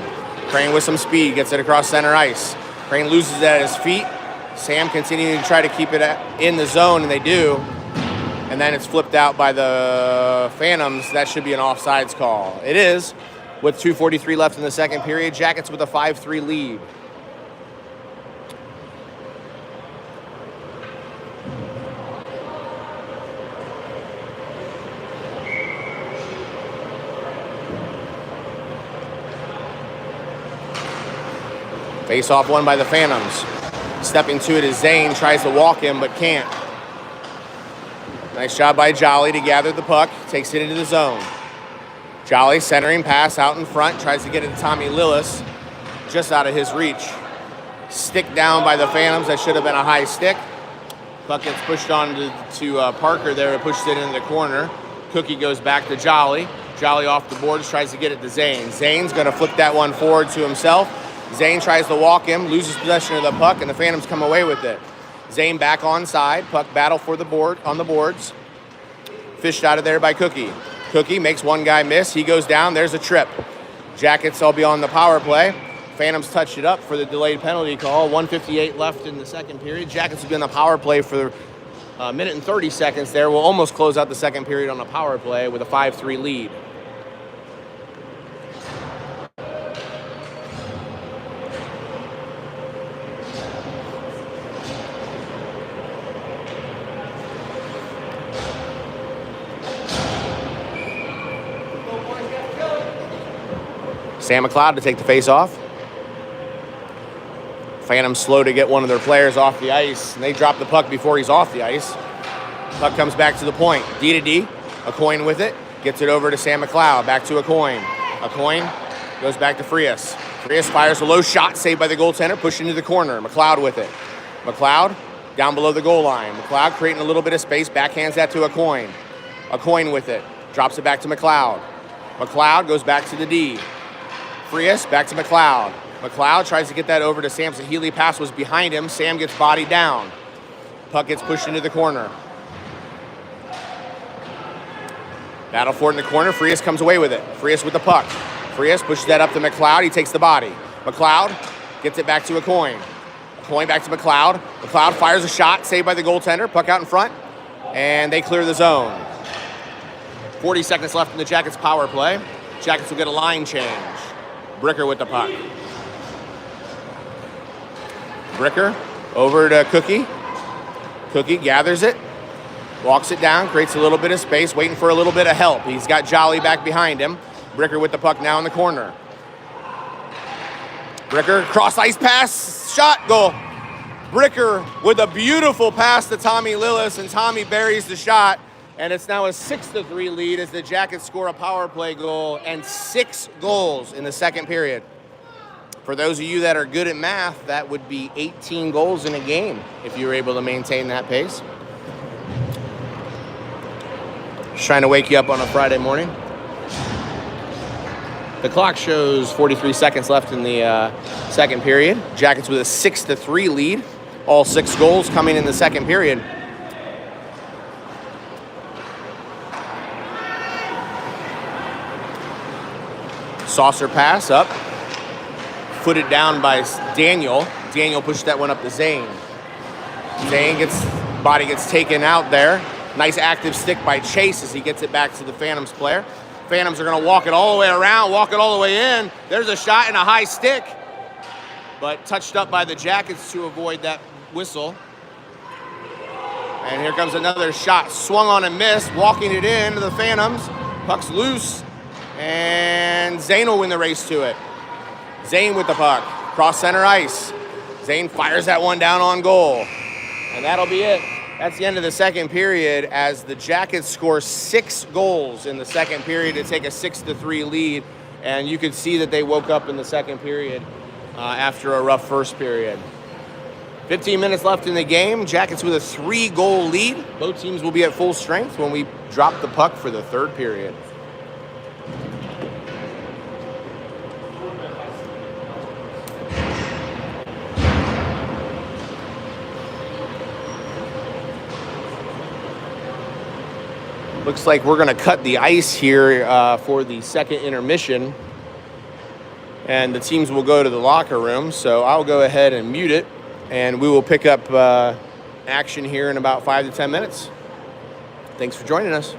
Crane with some speed gets it across center ice. Crane loses it at his feet. Sam continuing to try to keep it in the zone, and they do. And then it's flipped out by the Phantoms. That should be an offsides call. It is, with 2:43 left in the second period. Jackets with a 5-3 lead. Face-off won by the Phantoms. Stepping to it is Zane, tries to walk him, but can't. Nice job by Jolly to gather the puck, takes it into the zone. Jolly centering pass out in front, tries to get it to Tommy Lillis, just out of his reach. Stick down by the Phantoms, that should have been a high stick. Puck gets pushed on to Parker there, it pushes it into the corner. Cookie goes back to Jolly. Jolly off the boards, tries to get it to Zane. Zane's gonna flip that one forward to himself. Zane tries to walk him, loses possession of the puck, and the Phantoms come away with it. Zane back onside, puck battle for the board on the boards. Fished out of there by Cookie. Cookie makes one guy miss. He goes down. There's a trip. Jackets will be on the power play. Phantoms touched it up for the delayed penalty call. 1:58 left in the second period. Jackets will be on the power play for a minute and 30 seconds there. We'll almost close out the second period on the power play with a 5-3 lead. Sam McLeod to take the face off. Phantom's slow to get one of their players off the ice, and they drop the puck before he's off the ice. Puck comes back to the point. D to D. A coin with it. Gets it over to Sam McLeod. Back to a coin. A coin goes back to Frias. Frias fires a low shot, saved by the goaltender, pushed into the corner. McLeod with it. McLeod down below the goal line. McLeod creating a little bit of space, backhands that to a coin. A coin with it. Drops it back to McLeod. McLeod goes back to the D. Frias back to McLeod. McLeod tries to get that over to Sam. So Healy pass was behind him. Sam gets bodied down. Puck gets pushed into the corner. Battle for it in the corner. Frias comes away with it. Frias with the puck. Frias pushes that up to McLeod. He takes the body. McLeod gets it back to a coin. A coin back to McLeod. McLeod fires a shot, saved by the goaltender. Puck out in front. And they clear the zone. 40 seconds left in the Jackets power play. Jackets will get a line change. Bricker with the puck. Bricker over to Cookie. Cookie gathers it, walks it down, creates a little bit of space, waiting for a little bit of help. He's got Jolly back behind him. Bricker with the puck now in the corner. Bricker, cross ice pass, shot, goal. Bricker with a beautiful pass to Tommy Lillis, and Tommy buries the shot. And it's now a 6-3 lead as the Jackets score a power play goal and 6 goals in the second period. For those of you that are good at math, that would be 18 goals in a game if you were able to maintain that pace. Just trying to wake you up on a Friday morning. The clock shows 43 seconds left in the second period. Jackets with a 6-3 lead. All 6 goals coming in the second period. Saucer pass up. Footed down by Daniel. Daniel pushed that one up to Zane. Zane body gets taken out there. Nice active stick by Chase as he gets it back to the Phantoms player. Phantoms are going to walk it all the way around, walk it all the way in. There's a shot and a high stick, but touched up by the Jackets to avoid that whistle. And here comes another shot. Swung on and missed, walking it in to the Phantoms. Puck's loose, and Zane will win the race to it. Zane with the puck, cross center ice. Zane fires that one down on goal. And that'll be it. That's the end of the second period as the Jackets score 6 goals in the second period to take a 6-3 lead. And you could see that they woke up in the second period after a rough first period. 15 minutes left in the game. Jackets with a 3-goal lead. Both teams will be at full strength when we drop the puck for the third period. Looks like we're going to cut the ice here for the second intermission. And the teams will go to the locker room. So I'll go ahead and mute it. And we will pick up action here in about 5 to 10 minutes. Thanks for joining us.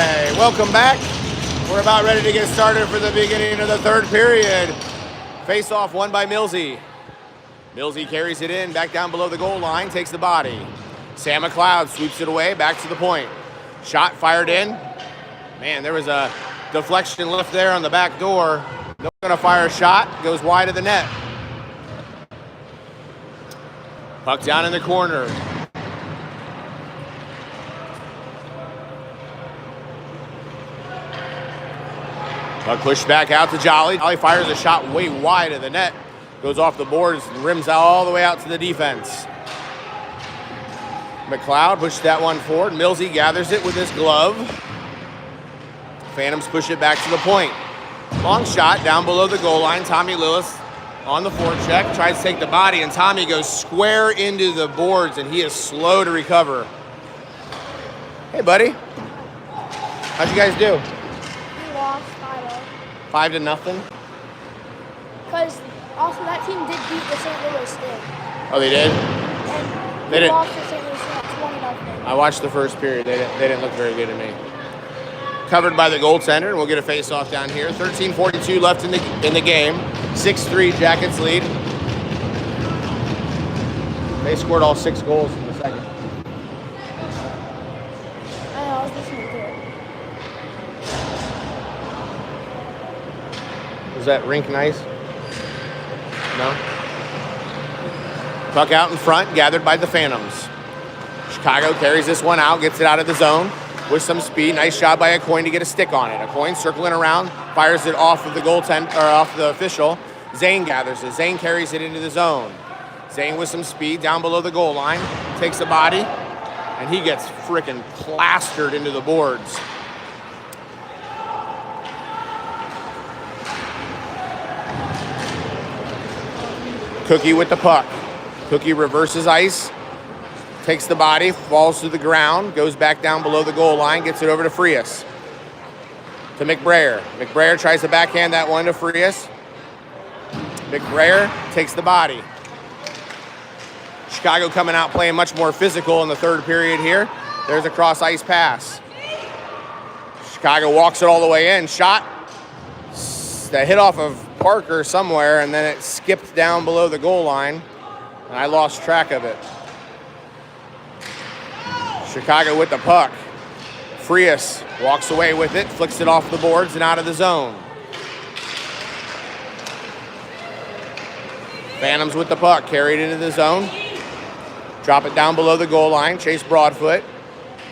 right, welcome back. We're about ready to get started for the beginning of the third period. Face off won by Millsy. Millsy carries it in, back down below the goal line, takes the body. Sam McLeod sweeps it away, back to the point. Shot fired in. Man, there was a deflection lift there on the back door. No gonna fire a shot, goes wide of the net. Puck down in the corner. Puck pushed back out to Jolly. Jolly fires a shot way wide of the net. Goes off the boards and rims all the way out to the defense. McLeod pushed that one forward. Millsy gathers it with his glove. Phantoms push it back to the point. Long shot down below the goal line. Tommy Lillis on the forecheck. Tries to take the body, and Tommy goes square into the boards, and he is slow to recover. Hey, buddy. How'd you guys do? We lost 5-0. 5-0? Because also that team did beat the St. Louis did. Oh, they did? And They we did. lost to St. Louis 20-0. I watched the first period. They didn't look very good to me. Covered by the goaltender, and we'll get a face-off down here. 13:42 left in the game. 6-3 Jackets lead. They scored all 6 goals in the second. I know, I was listening to it. Was that rink nice? No? Puck out in front, gathered by the Phantoms. Chicago carries this one out, gets it out of the zone with some speed. Nice job by Acoin to get a stick on it. Acoin circling around, fires it off of the goaltender, or off the official. Zane gathers it. Zane carries it into the zone. Zane with some speed down below the goal line, takes a body, and he gets freaking plastered into the boards. Cookie with the puck. Cookie reverses ice, takes the body, falls to the ground, goes back down below the goal line, gets it over to Frias. To McBrayer. McBrayer tries to backhand that one to Frias. McBrayer takes the body. Chicago coming out playing much more physical in the third period here. There's a cross ice pass. Chicago walks it all the way in. Shot. That hit off of Parker somewhere, and then it skipped down below the goal line, and I lost track of it. Chicago with the puck. Frias walks away with it, flicks it off the boards and out of the zone. Phantoms with the puck, carried into the zone. Drop it down below the goal line. Chase Broadfoot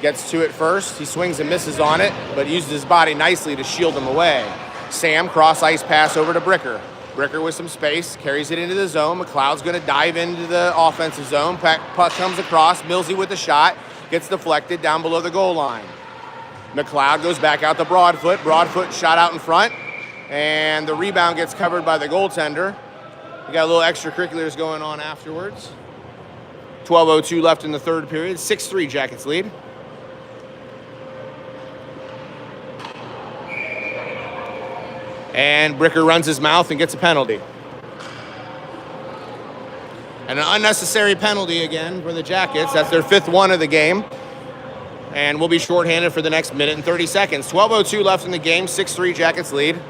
gets to it first. He swings and misses on it, but uses his body nicely to shield him away. Sam, cross ice pass over to Bricker. Bricker with some space, carries it into the zone. McLeod's going to dive into the offensive zone. Puck comes across. Millsy with the shot. Gets deflected down below the goal line. McLeod goes back out to Broadfoot. Broadfoot shot out in front, and the rebound gets covered by the goaltender. We got a little extracurriculars going on afterwards. 12:02 left in the third period. 6-3 Jackets lead. And Bricker runs his mouth and gets a penalty. And an unnecessary penalty again for the Jackets. That's their 5th one of the game. And we'll be shorthanded for the next minute and 30 seconds. 12:02 left in the game. 6-3 Jackets lead.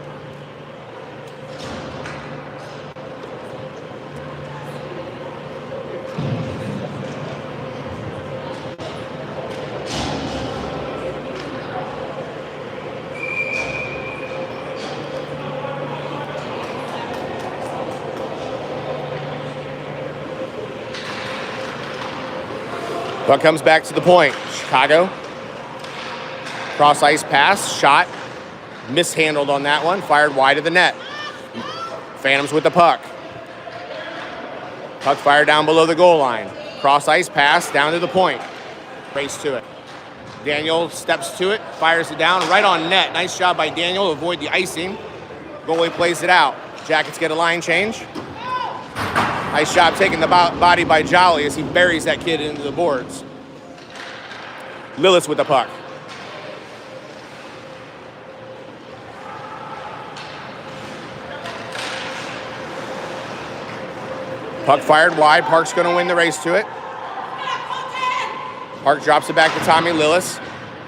Puck comes back to the point. Chicago. Cross ice pass, shot, mishandled on that one, fired wide of the net. Phantoms with the puck. Puck fired down below the goal line. Cross ice pass down to the point. Race to it. Daniel steps to it, fires it down right on net. Nice job by Daniel to avoid the icing. Goalie plays it out. Jackets get a line change. Nice job taking the body by Jolly as he buries that kid into the boards. Lillis with the puck. Puck fired wide. Park's going to win the race to it. Park drops it back to Tommy Lillis.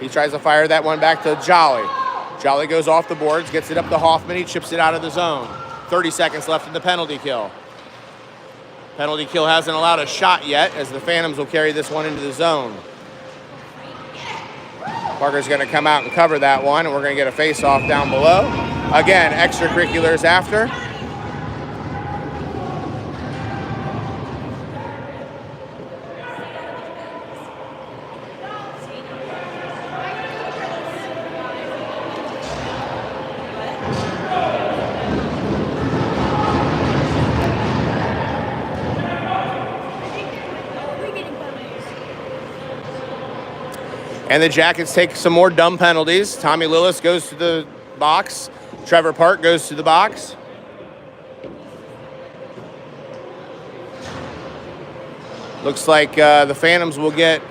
He tries to fire that one back to Jolly. Jolly goes off the boards, gets it up to Hoffman. He chips it out of the zone. 30 seconds left in the penalty kill. Penalty kill hasn't allowed a shot yet, as the Phantoms will carry this one into the zone. Parker's going to come out and cover that one, and we're going to get a face-off down below. Again, extracurriculars after. And the Jackets take some more dumb penalties. Tommy Lillis goes to the box. Trevor Park goes to the box. Looks like the Phantoms will get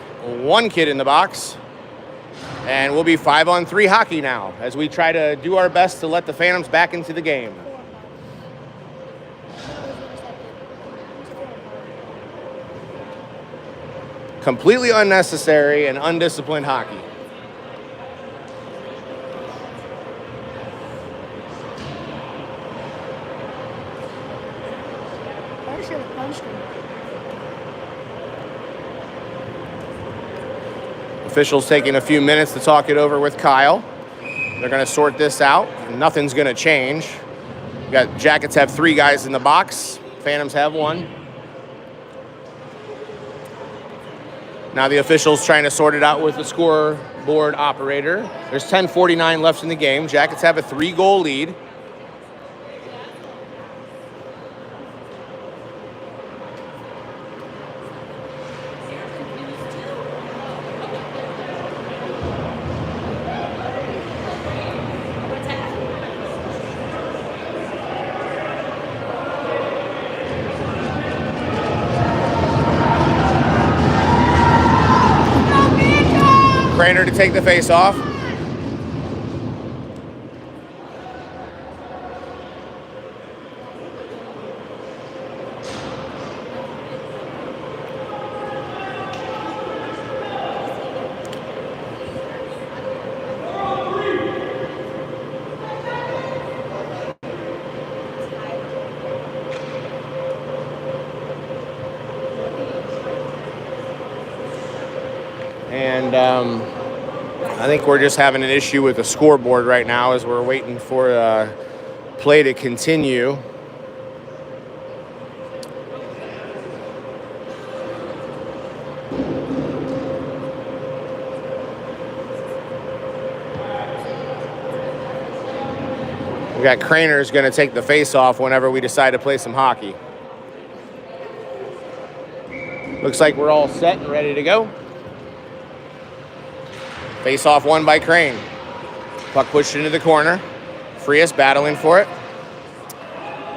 one kid in the box. And we'll be 5-on-3 hockey now as we try to do our best to let the Phantoms back into the game. Completely unnecessary and undisciplined hockey. I should have punched him. Officials taking a few minutes to talk it over with Kyle. They're going to sort this out. Nothing's going to change. Jackets have 3 guys in the box. Phantoms have 1. Now the officials trying to sort it out with the scoreboard operator. There's 10:49 left in the game. Jackets have a 3-goal lead. Craner to take the face off. And I think we're just having an issue with the scoreboard right now as we're waiting for play to continue. We got Craner's going to take the face off whenever we decide to play some hockey. Looks like we're all set and ready to go. Face off won by Crane. Puck pushed into the corner. Frias battling for it.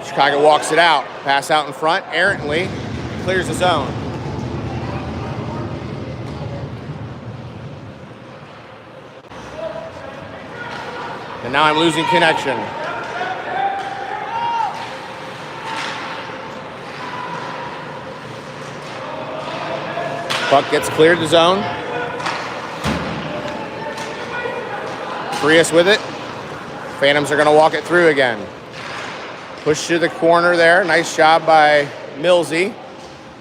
Chicago walks it out. Pass out in front. Errantly clears the zone. And now I'm losing connection. Puck gets cleared the zone. Frias with it. Phantoms are going to walk it through again. Push to the corner there. Nice job by Millsy.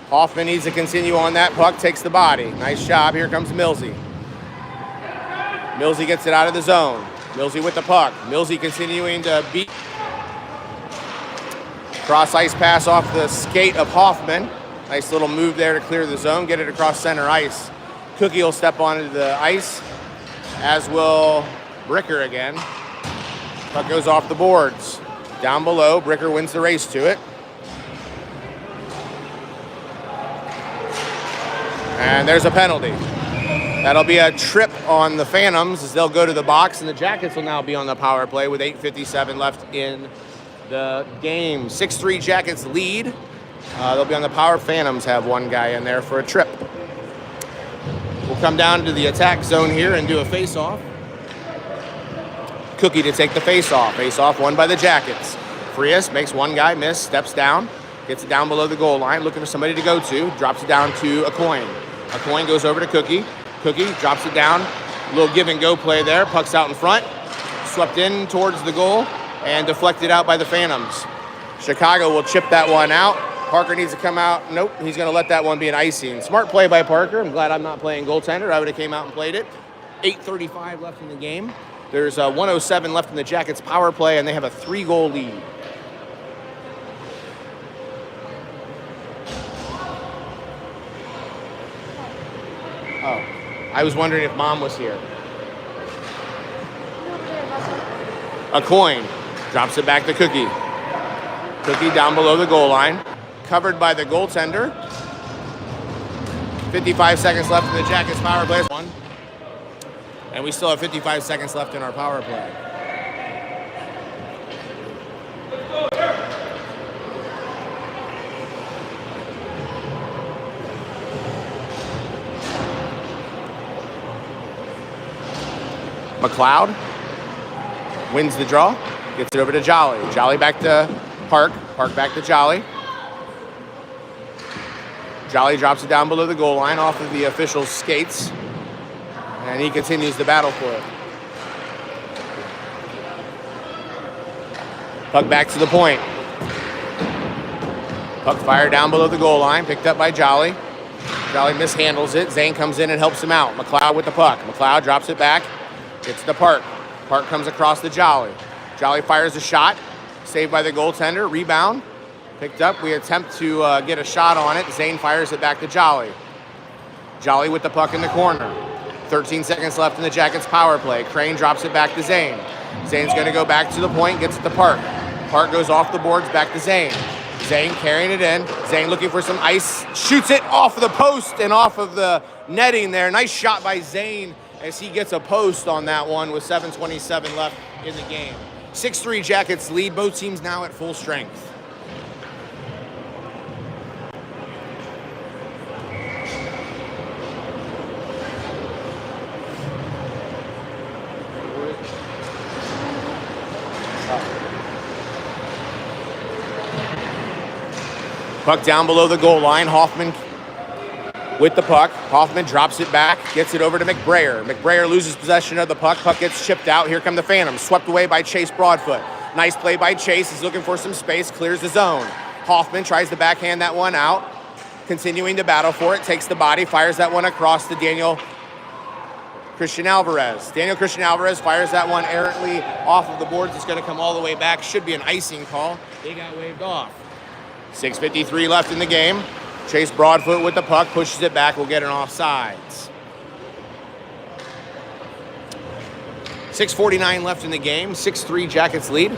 Hoffman needs to continue on that. Puck takes the body. Nice job. Here comes Millsy. Millsy gets it out of the zone. Millsy with the puck. Millsy continuing to beat. Cross ice pass off the skate of Hoffman. Nice little move there to clear the zone. Get it across center ice. Cookie will step onto the ice, as will Bricker again. Puck goes off the boards. Down below, Bricker wins the race to it. And there's a penalty. That'll be a trip on the Phantoms as they'll go to the box, and the Jackets will now be on the power play with 8:57 left in the game. 6-3 Jackets lead. They'll be on the power. Phantoms have 1 guy in there for a trip. We'll come down to the attack zone here and do a face-off. Cookie to take the face-off. Face-off won by the Jackets. Frias makes 1 guy miss, steps down, gets it down below the goal line, looking for somebody to go to, drops it down to a coin. A coin goes over to Cookie. Cookie drops it down Little give and go play there. Puck's out in front. Swept in towards the goal and deflected out by the Phantoms. Chicago will chip that one out. Parker needs to come out. Nope, he's going to let that one be an icing. Smart play by Parker. I'm glad I'm not playing goaltender. I would have came out and played it. 8:35 left in the game. There's 1:07 left in the Jackets power play, and they have a 3-goal lead. Oh, I was wondering if Mom was here. A coin. Drops it back to Cookie. Cookie down below the goal line. Covered by the goaltender. 55 seconds left in the Jackets power play. And we still have 55 seconds left in our power play. McLeod wins the draw, gets it over to Jolly. Jolly back to Park. Park back to Jolly. Jolly drops it down below the goal line off of the official's skates. And he continues the battle for it. Puck back to the point. Puck fired down below the goal line, picked up by Jolly. Jolly mishandles it. Zane comes in and helps him out. McLeod with the puck. McLeod drops it back. Gets to Park. Park comes across to Jolly. Jolly fires a shot. Saved by the goaltender. Rebound. Picked up. We attempt to get a shot on it. Zane fires it back to Jolly. Jolly with the puck in the corner. 13 seconds left in the Jackets power play. Crane drops it back to Zane. Zane's going to go back to the point. Gets it to Park. Park goes off the boards back to Zane. Zane carrying it in. Zane looking for some ice. Shoots it off of the post and off of the netting there. Nice shot by Zane as he gets a post on that one with 7:27 left in the game. 6-3 Jackets lead. Both teams now at full strength. Puck down below the goal line. Hoffman with the puck. Hoffman drops it back, gets it over to McBrayer. McBrayer loses possession of the puck. Puck gets chipped out. Here come the Phantoms. Swept away by Chase Broadfoot. Nice play by Chase. He's looking for some space. Clears the zone. Hoffman tries to backhand that one out. Continuing to battle for it. Takes the body. Fires that one across to Daniel Christian Alvarez. Daniel Christian Alvarez fires that one errantly off of the boards. It's going to come all the way back. Should be an icing call. They got waved off. 6:53 left in the game. Chase Broadfoot with the puck, pushes it back, will get an offsides. 6:49 left in the game. 6-3 Jackets lead.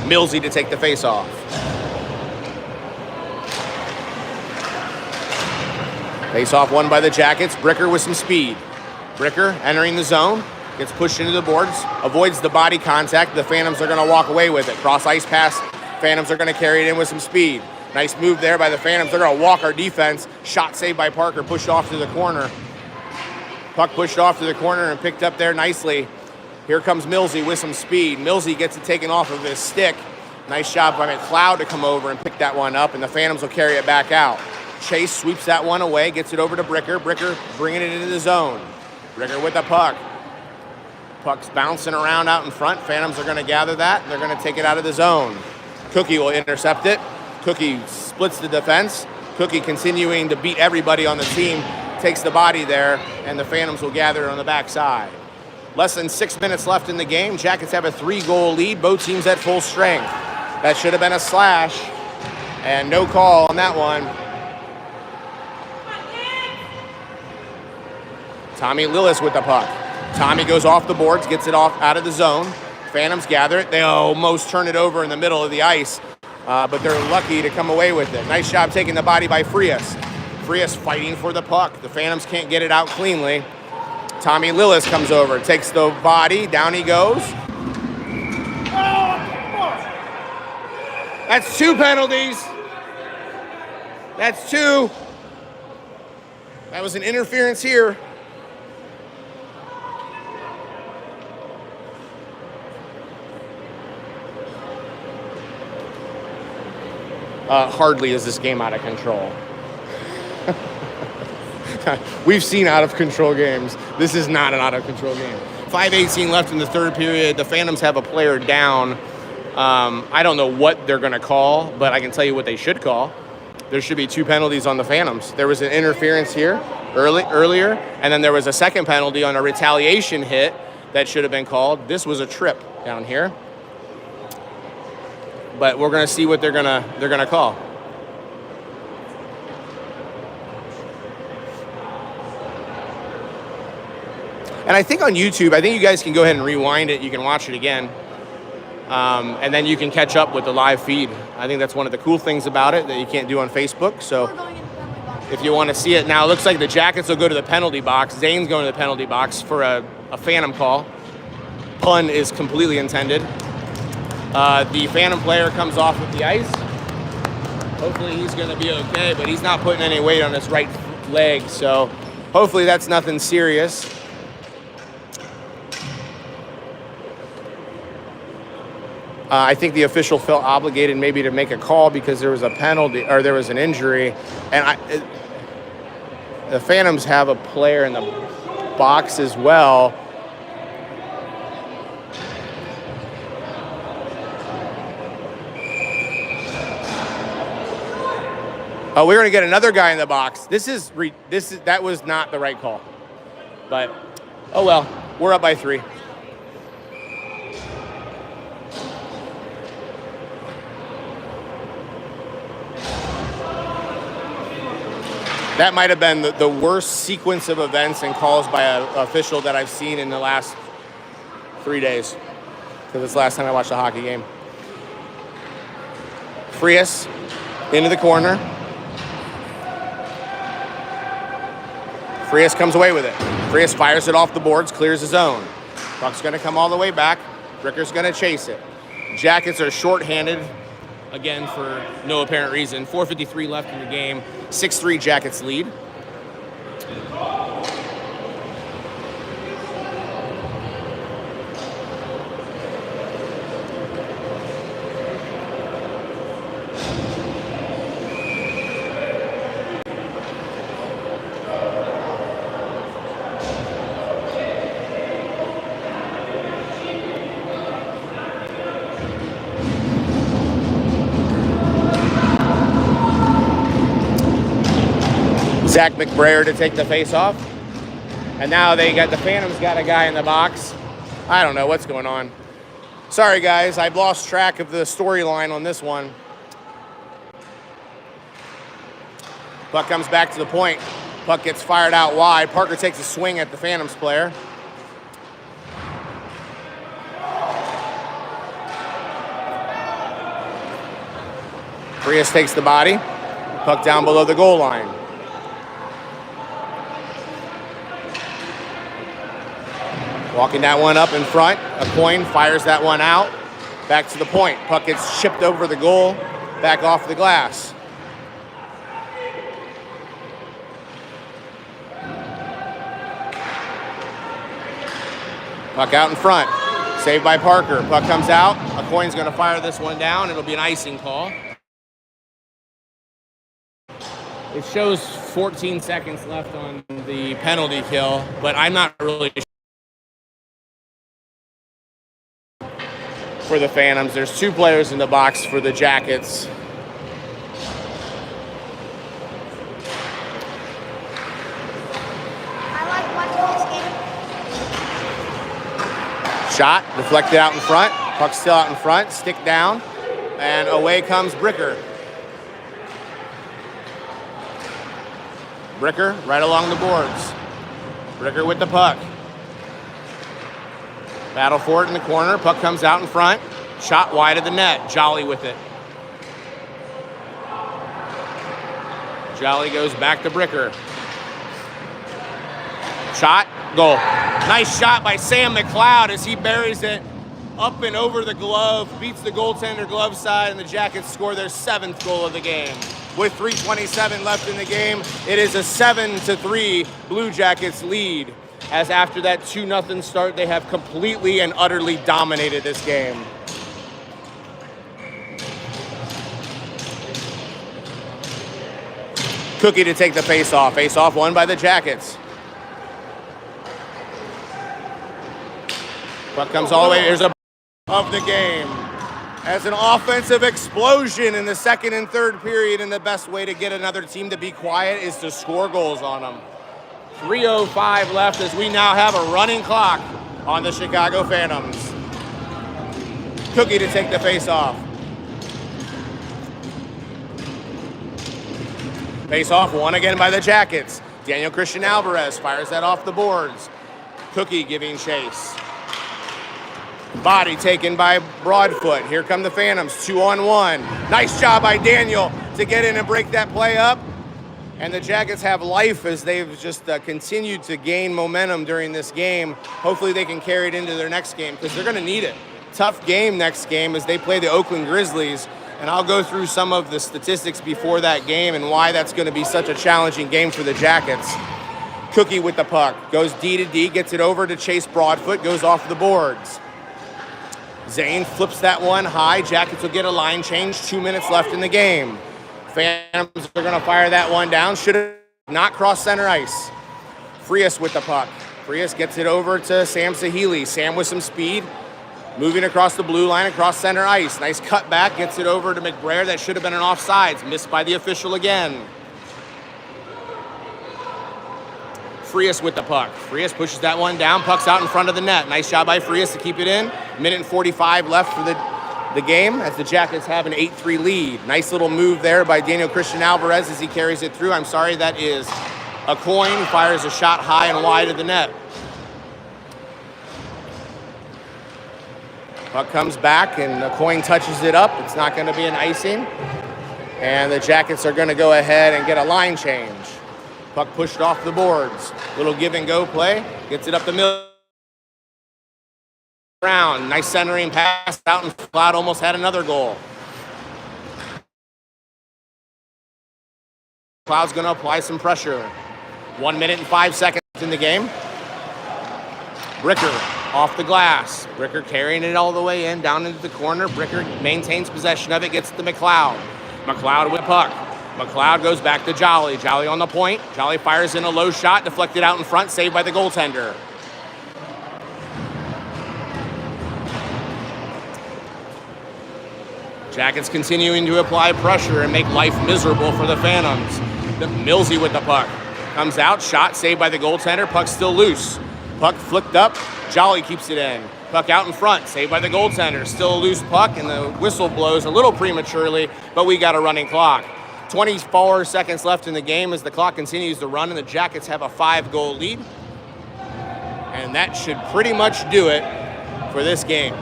Millsy to take the face-off. Face-off won by the Jackets. Bricker with some speed. Bricker entering the zone. Gets pushed into the boards, avoids the body contact. The Phantoms are going to walk away with it. Cross ice pass. Phantoms are going to carry it in with some speed. Nice move there by the Phantoms. They're going to walk our defense. Shot saved by Parker. Pushed off to the corner. Puck pushed off to the corner and picked up there nicely. Here comes Millsy with some speed. Millsy gets it taken off of his stick. Nice job by McLeod to come over and pick that one up, and the Phantoms will carry it back out. Chase sweeps that one away, gets it over to Bricker. Bricker bringing it into the zone. Bricker with the puck. Puck's bouncing around out in front. Phantoms are going to gather that. They're going to take it out of the zone. Cookie will intercept it. Cookie splits the defense. Cookie continuing to beat everybody on the team. Takes the body there, and the Phantoms will gather it on the backside. Less than 6 minutes left in the game. Jackets have a 3-goal lead. Both teams at full strength. That should have been a slash, and no call on that one. Tommy Lillis with the puck. Tommy goes off the boards, gets it off out of the zone. Phantoms gather it. They almost turn it over in the middle of the ice, but they're lucky to come away with it. Nice job taking the body by Frias. Frias fighting for the puck. The Phantoms can't get it out cleanly. Tommy Lillis comes over, takes the body, down he goes. That's 2 penalties. That's 2. That was an interference here. hardly is this game out of control. We've seen out of control games. This is not an out of control game. 5:18 left in the third period. The Phantoms have a player down. I don't know what they're going to call, but I can tell you what they should call. There should be 2 penalties on the Phantoms. There was an interference here earlier, and then there was a second penalty on a retaliation hit that should have been called. This was a trip down here. But we're going to see what they're going to call. And I think on YouTube, I think you guys can go ahead and rewind it. You can watch it again. And then you can catch up with the live feed. I think that's one of the cool things about it that you can't do on Facebook. So if you want to see it now, it looks like the Jackets will go to the penalty box. Zane's going to the penalty box for a Phantom call. Pun is completely intended. The Phantom player comes off with the ice. Hopefully he's going to be okay, but he's not putting any weight on his right leg. So hopefully that's nothing serious. I think the official felt obligated maybe to make a call because there was a penalty or there was an injury. And the Phantoms have a player in the box as well. Oh, we're going to get another guy in the box. That was not the right call. But, oh well, we're up by 3. That might have been the worst sequence of events and calls by an official that I've seen in the last 3 days. Because it's the last time I watched a hockey game. Frias into the corner. Frias comes away with it. Frias fires it off the boards, clears his own. Puck's going to come all the way back. Ricker's going to chase it. Jackets are shorthanded. Again, for no apparent reason. 4:53 left in the game. 6-3 Jackets lead. Zach McBrayer to take the face off. And now the Phantoms got a guy in the box. I don't know what's going on. Sorry guys, I've lost track of the storyline on this one. Puck comes back to the point. Puck gets fired out wide. Parker takes a swing at the Phantoms player. Frias takes the body. Puck down below the goal line. Walking that one up in front. A coin fires that one out. Back to the point. Puck gets chipped over the goal. Back off the glass. Puck out in front. Saved by Parker. Puck comes out. A coin's going to fire this one down. It'll be an icing call. It shows 14 seconds left on the penalty kill, but I'm not really sure. For the Phantoms, there's 2 players in the box for the Jackets. I like watching this game. Shot, deflected out in front. Puck still out in front, stick down, and away comes Bricker. Bricker right along the boards. Bricker with the puck. Battle for it in the corner. Puck comes out in front. Shot wide of the net. Jolly with it. Jolly goes back to Bricker. Shot. Goal. Nice shot by Sam McLeod as he buries it up and over the glove. Beats the goaltender glove side, and the Jackets score their 7th goal of the game. With 3:27 left in the game, it is a 7-3 Blue Jackets lead. As after that 2-0 start, they have completely and utterly dominated this game. Cookie to take the face-off. Face-off won by the Jackets. Puck comes all the way. There's a of the game. As an offensive explosion in the second and third period, and the best way to get another team to be quiet is to score goals on them. 3:05 left as we now have a running clock on the Chicago Phantoms. Cookie to take the face-off. Face-off won again by the Jackets. Daniel Christian Alvarez fires that off the boards. Cookie giving chase. Body taken by Broadfoot. Here come the Phantoms, 2-on-1. Nice job by Daniel to get in and break that play up. And the Jackets have life as they've just continued to gain momentum during this game. Hopefully they can carry it into their next game because they're going to need it. Tough game next game as they play the Oakland Grizzlies. And I'll go through some of the statistics before that game and why that's going to be such a challenging game for the Jackets. Cookie with the puck. Goes D to D, gets it over to Chase Broadfoot, goes off the boards. Zane flips that one high. Jackets will get a line change. 2 minutes left in the game. Phantoms are going to fire that one down. Should have not crossed center ice. Frias with the puck. Frias gets it over to Sam Sahili. Sam with some speed. Moving across the blue line, across center ice. Nice cut back. Gets it over to McBrayer. That should have been an offsides. Missed by the official again. Frias with the puck. Frias pushes that one down. Puck's out in front of the net. Nice job by Frias to keep it in. Minute and 45 left for the game as the Jackets have an 8-3 lead. Nice little move there by Daniel Christian Alvarez as he carries it through. I'm sorry, that is a coin. He fires a shot high and wide of the net. Puck comes back and the coin touches it up. It's not going to be an icing. And the Jackets are going to go ahead and get a line change. Puck pushed off the boards. Little give and go play. Gets it up the middle. Brown, nice centering pass out and Cloud almost had another goal. Cloud's going to apply some pressure. 1 minute and 5 seconds in the game. Bricker off the glass. Bricker carrying it all the way in, down into the corner. Bricker maintains possession of it, gets to McLeod. McLeod with puck. McLeod goes back to Jolly. Jolly on the point. Jolly fires in a low shot, deflected out in front, saved by the goaltender. Jackets continuing to apply pressure and make life miserable for the Phantoms. Millsy with the puck. Comes out, shot, saved by the goaltender. Puck still loose. Puck flicked up. Jolly keeps it in. Puck out in front, saved by the goaltender. Still a loose puck, and the whistle blows a little prematurely, but we got a running clock. 24 seconds left in the game as the clock continues to run, and the Jackets have a 5-goal lead. And that should pretty much do it for this game.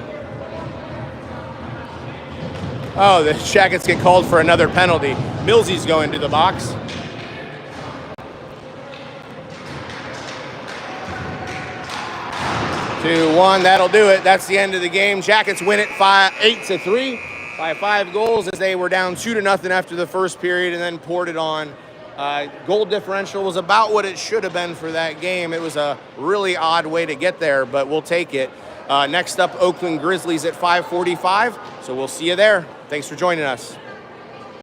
Oh, the Jackets get called for another penalty. Millsy's going to the box. Two, one, that'll do it. That's the end of the game. Jackets win it 8-3 by 5 goals as they were down 2-0 after the first period and then poured it on. Goal differential was about what it should have been for that game. It was a really odd way to get there, but we'll take it. Next up, Oakland Grizzlies at 5:45. So we'll see you there. Thanks for joining us.